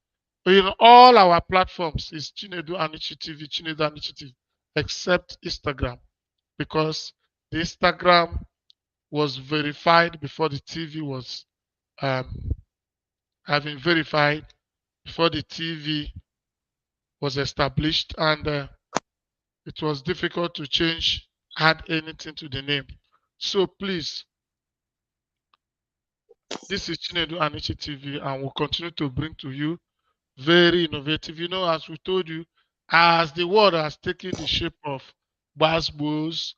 In all our platforms is Chinedu Anichi TV, Chinedu Anichi TV, except Instagram. Because the Instagram was verified before the TV was um, having verified before the TV was established, and it was difficult to change, add anything to the name. So please, this is Chinedu Anichi TV, and we'll continue to bring to you very innovative. You know, as we told you, as the world has taken the shape of buzzwords,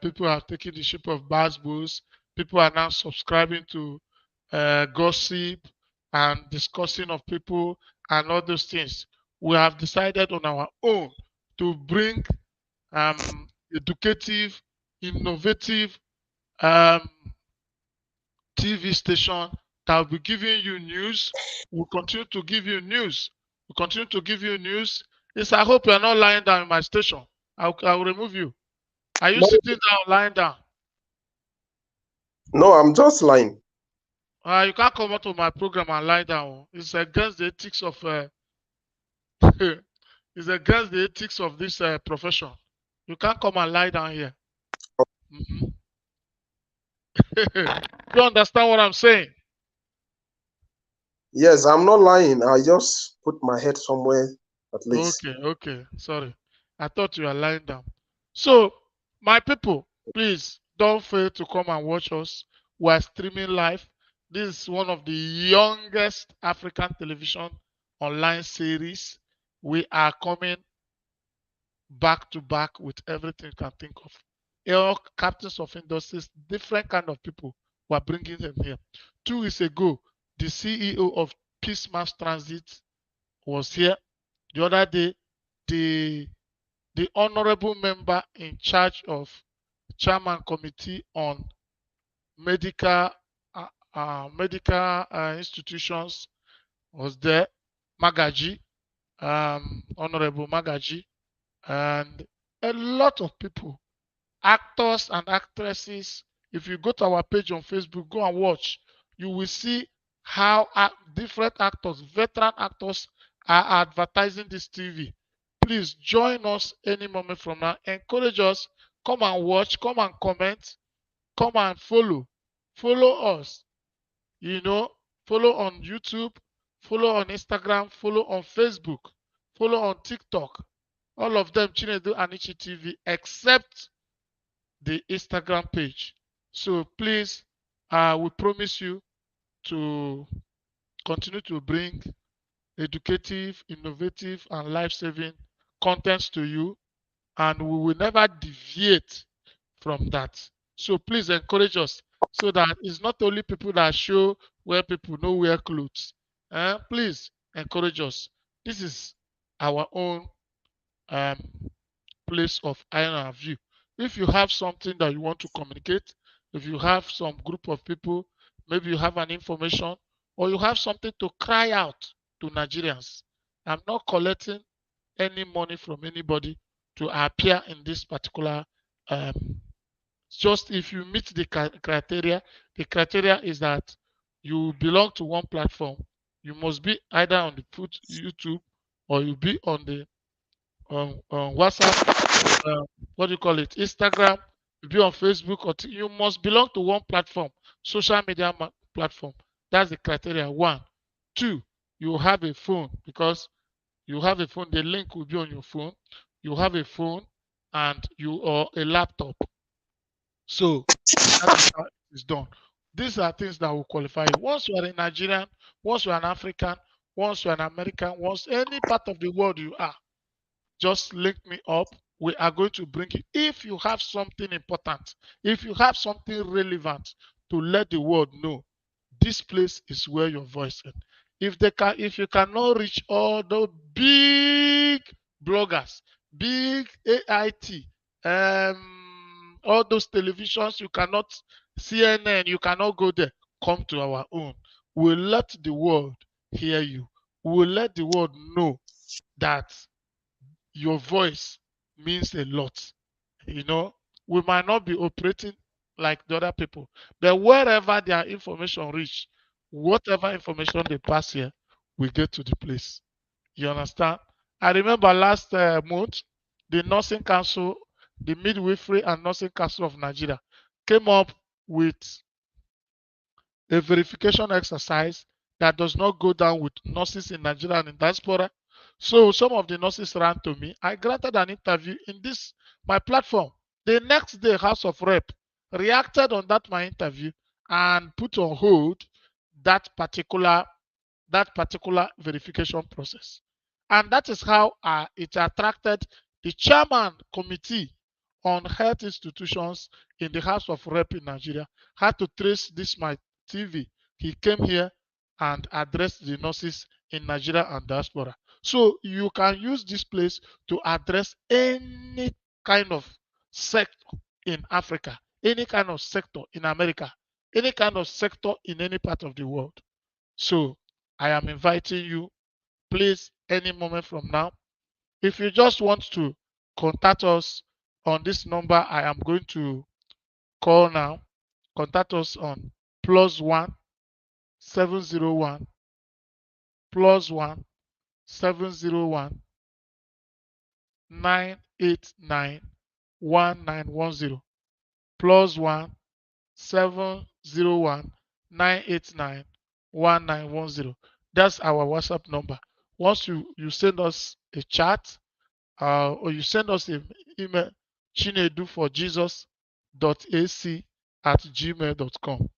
people have taken the shape of buzzwords. People are now subscribing to gossip and discussing of people and all those things. We have decided on our own to bring educative, innovative um, TV station that will be giving you news. We'll continue to give you news. We'll continue to give you news. Yes, I hope you're not lying down in my station. I'll remove you. Are you No, sitting down, lying down? no, I'm just lying. You can't come out of my program and lie down. It's against the ethics of it's against the ethics of this profession. You can't come and lie down here. Mhm. You understand what I'm saying? Yes, I'm not lying. I just put my head somewhere at least. Okay, okay. Sorry. I thought you were lying down. So, my people, please don't fail to come and watch us. We're streaming live. This is one of the youngest African television online series. We are coming back to back with everything you can think of. All captains of industries, different kind of people. We're bringing them here. 2 weeks ago, the CEO of Peace Mass Transit was here. The other day, the the honorable member in charge of chairman committee on medical institutions was there, Magaji, Honorable Magaji, and a lot of people, actors and actresses. If you go to our page on Facebook, go and watch. You will see how different actors, veteran actors, are advertising this TV. Please join us any moment from now. Encourage us. Come and watch. Come and comment. Come and follow. Follow us. You know, follow on YouTube. Follow on Instagram. Follow on Facebook. Follow on TikTok. All of them, Chinedu Anichi TV, except the Instagram page. So please, we promise you to continue to bring educative, innovative, and life-saving contents to you, and we will never deviate from that. So please encourage us so that it's not only people that show where people know wear clothes. Please encourage us. This is our own um, place of iron and view. If you have something that you want to communicate, if you have some group of people, maybe you have an information, or you have something to cry out to Nigerians. I'm not collecting any money from anybody to appear in this particular. Um, just if you meet the criteria is that you belong to one platform. You must be either on the YouTube or you be on the on WhatsApp, what do you call it, Instagram, be on Facebook, or you must belong to one platform, social media platform. That's the criteria. One, two, you have a phone because you have a phone. The link will be on your phone. You have a phone and you or a laptop. So that is how it is done. These are things that will qualify you. Once you are a Nigerian, once you are an African, once you are an American, once any part of the world you are, just link me up. We are going to bring it. If you have something important, if you have something relevant to let the world know, this place is where your voice is. If you cannot reach all the big bloggers, big AIT, all those televisions, you cannot, CNN, you cannot go there. Come to our own. We'll let the world hear you. We'll let the world know that your voice means a lot. You know, we might not be operating like the other people, but wherever their information reach, whatever information they pass here, we get to the place. You understand? I remember last month, the Nursing Council, the Midwifery and Nursing Council of Nigeria, came up with a verification exercise that does not go down with nurses in Nigeria and in diaspora. So some of the nurses ran to me. I granted an interview in this my platform. The next day, House of Rep reacted on that my interview and put on hold that particular verification process. And that is how it attracted the chairman committee on health institutions in the House of Rep in Nigeria had to trace this my TV. He came here and addressed the nurses in Nigeria and diaspora. So you can use this place to address any kind of sector in Africa, any kind of sector in America, any kind of sector in any part of the world. So I am inviting you, please, any moment from now. If you just want to contact us on this number I am going to call now, contact us on +1 701 +1 701 989 1910 +1 701 989 1910. That's our WhatsApp number. Once you send us a chat, or you send us an email, chinedu for jesus.ac@gmail.com.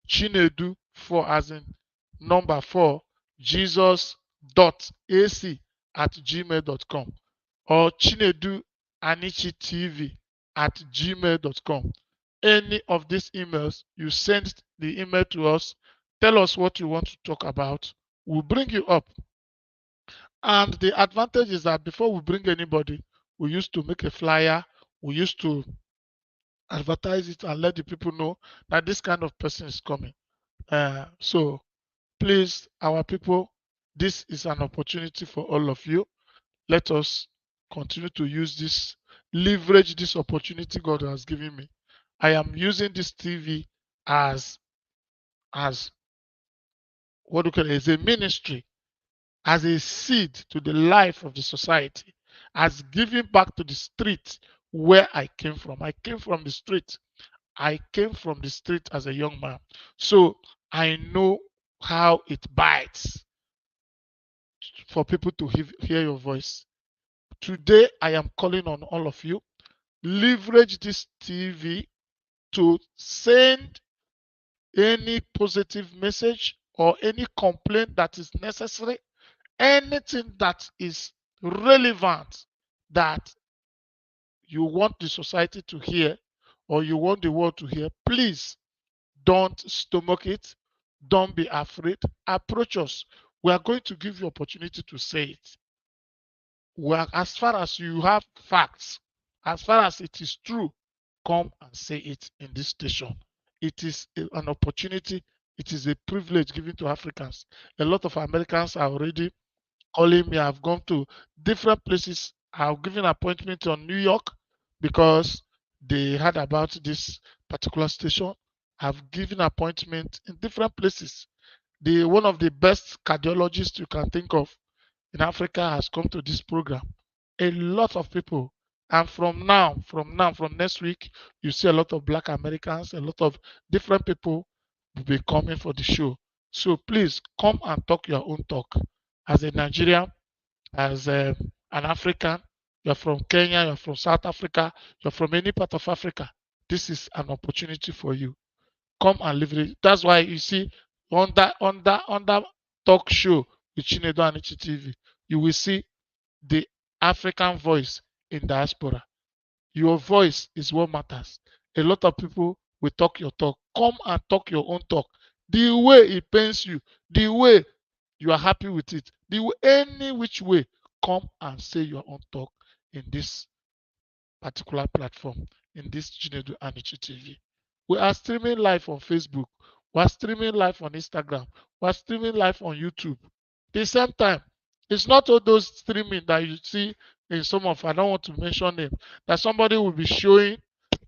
Chinedu for as in number 4 jesus.ac@gmail.com, or Chinedu Anichi TV@gmail.com. Any of these emails, you send the email to us, tell us what you want to talk about, we'll bring you up. And the advantage is that before we bring anybody, we used to make a flyer, we used to advertise it and let the people know that this kind of person is coming. So please, our people, this is an opportunity for all of you. Let us continue to use this, leverage this opportunity God has given me. I am using this TV as as what do you call it, as a ministry, as a seed to the life of the society, as giving back to the street where I came from. I came from the street. I came from the street as a young man. So I know how it bites for people to hear your voice. Today, I am calling on all of you. Leverage this TV to send any positive message or any complaint that is necessary, anything that is relevant that you want the society to hear or you want the world to hear. Please don't stomach it. Don't be afraid. Approach us. We are going to give you opportunity to say it. Well, as far as you have facts, as far as it is true, come and say it in this station. It is an opportunity. It is a privilege given to Africans. A lot of Americans are already calling me. I've gone to different places. I've given appointment on New York because they heard about this particular station. I've given appointment in different places. One of the best cardiologists you can think of in Africa has come to this program. A lot of people. And from next week, you see a lot of Black Americans, a lot of different people will be coming for the show. So please come and talk your own talk. As a Nigerian, as an African, you're from Kenya, you're from South Africa, you're from any part of Africa, this is an opportunity for you. Come and live it. That's why you see on that talk show with Chinedu Anichi TV, you will see the African voice in diaspora. Your voice is what matters. A lot of people will talk your talk. Come and talk your own talk. The way it pains you, the way you are happy with it, the way, any which way, come and say your own talk in this particular platform, in this Chinedu Anichi TV. We are streaming live on Facebook. We are streaming live on Instagram. We are streaming live on YouTube. The same time, it's not all those streaming that you see in some of, I don't want to mention them, that somebody will be showing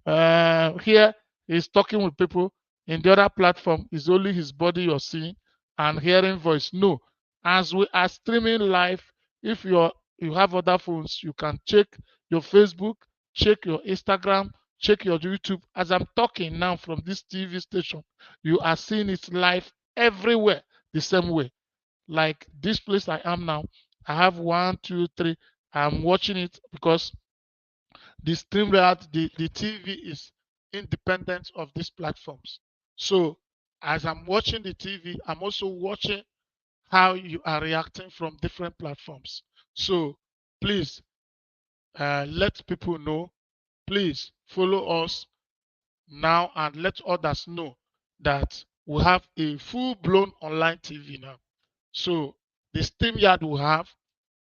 here he's talking with people. In the other platform, is only his body you're seeing and hearing voice. No, as we are streaming live, if you have other phones, you can check your Facebook, check your Instagram, check your YouTube. As I'm talking now from this TV station, you are seeing it live everywhere the same way. Like this place I am now, I have one, two, three. I'm watching it because the StreamYard, the TV is independent of these platforms. So as I'm watching the TV, I'm also watching how you are reacting from different platforms. So please let people know. Please follow us now and let others know that we have a full-blown online TV now. So the StreamYard we have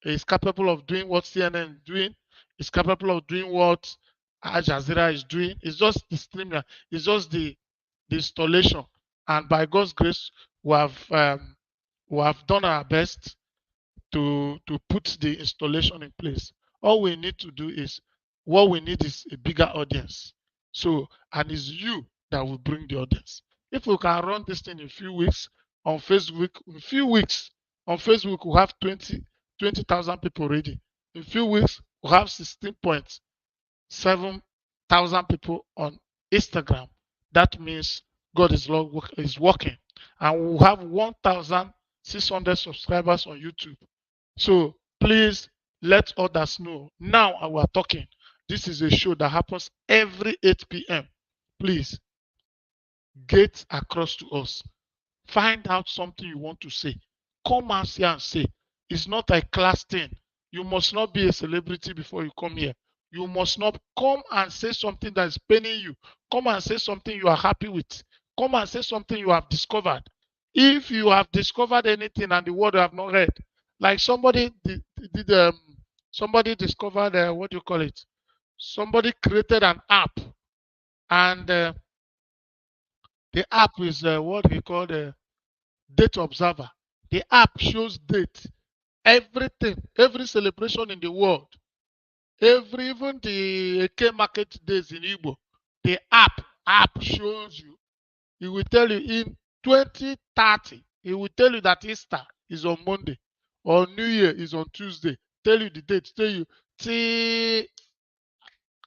is capable of doing what CNN is doing. It's capable of doing what Al Jazeera is doing. It's just the StreamYard. It's just the installation. And by God's grace, we have done our best to put the installation in place. All we need to do is what we need is a bigger audience. So, and it's you that will bring the audience. If we can run this thing in a few weeks on Facebook, in a few weeks on Facebook, we'll have 20,000 people ready. In a few weeks, we'll have 16,700 people on Instagram. That means God is working. And we'll have 1,600 subscribers on YouTube. So please let others know. Now we are talking. This is a show that happens every 8 p.m. Please get across to us. Find out something you want to say. Come and see and say. It's not a class thing. You must not be a celebrity before you come here. You must not come and say something that is paining you. Come and say something you are happy with. Come and say something you have discovered. If you have discovered anything and the word you have not read, like somebody discovered what do you call it? Somebody created an app, and the app is what we call the date observer. The app shows date, everything, every celebration in the world, even the Eke market days in Igbo. The app shows you. It will tell you in 2030. It will tell you that Easter is on Monday or New Year is on Tuesday. Tell you the date. Tell you till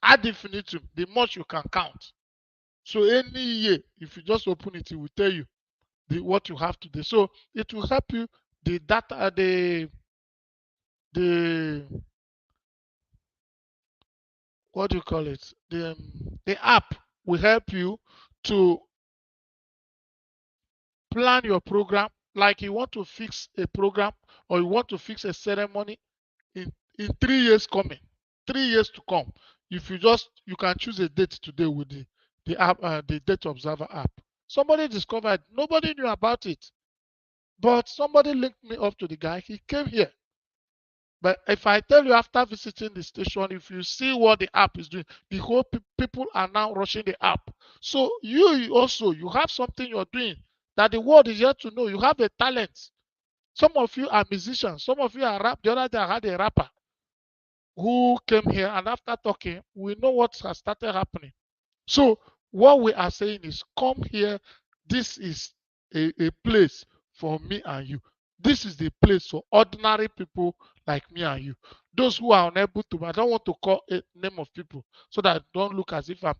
ad infinitum, the much you can count. So any year, if you just open it, it will tell you what you have to do. So it will help you. The data, the what do you call it? The app will help you to plan your program. Like you want to fix a program or you want to fix a ceremony in 3 years coming, 3 years to come. If you can choose a date today with the app, the date observer app. Somebody discovered, nobody knew about it, but somebody linked me up to the guy. He came here. But if I tell you after visiting the station, if you see what the app is doing, the whole people are now rushing the app. So you also, you have something you're doing that the world is yet to know. You have a talent. Some of you are musicians. Some of you are rap. The other day I had a rapper who came here, and after talking, we know what has started happening. So what we are saying is, come here. This is a place for me and you. This is the place for ordinary people like me and you. Those who are unable to, I don't want to call a name of people so that I don't look as if I'm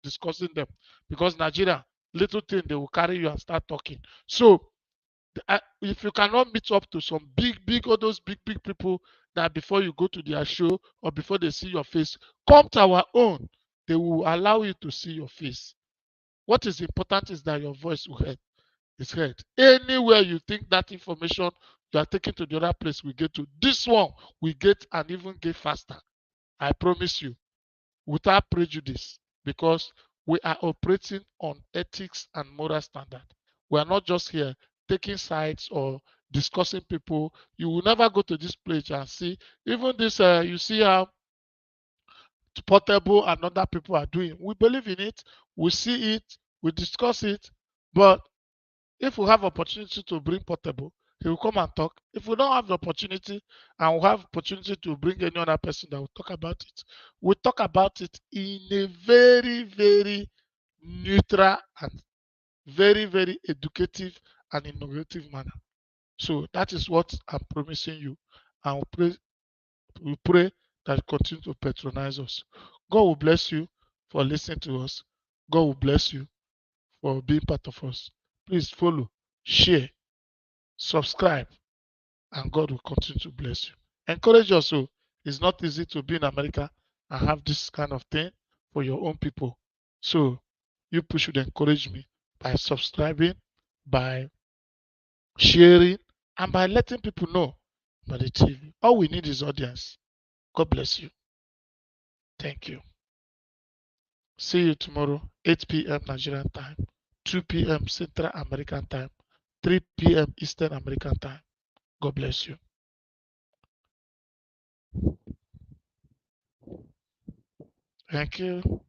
discussing them. Because Nigeria, little thing, they will carry you and start talking. So if you cannot meet up to some all those big people that before you go to their show or before they see your face, come to our own. They will allow you to see your face. What is important is that your voice is heard. Anywhere you think that information you are taken to the other place we get to. This one we get and even get faster. I promise you, without prejudice, because we are operating on ethics and moral standard. We are not just here taking sides or discussing people. You will never go to this place and see even this. You see how Portable and other people are doing. We believe in it. We see it. We discuss it. But if we have opportunity to bring Portable, he will come and talk. If we don't have the opportunity and we have opportunity to bring any other person that will talk about it, we talk about it in a very, very neutral and very, very educative and innovative manner. So that is what I'm promising you. And we pray that you continue to patronize us. God will bless you for listening to us. God will bless you for being part of us. Please follow, share, subscribe, and God will continue to bless you. Encourage us. So it's not easy to be in America and have this kind of thing for your own people. So you should encourage me by subscribing, by sharing, and by letting people know about the TV. All we need is audience. God bless you. Thank you. See you tomorrow, 8 p.m. Nigerian time, 2 p.m. Central American time, 3 p.m. Eastern American time. God bless you. Thank you.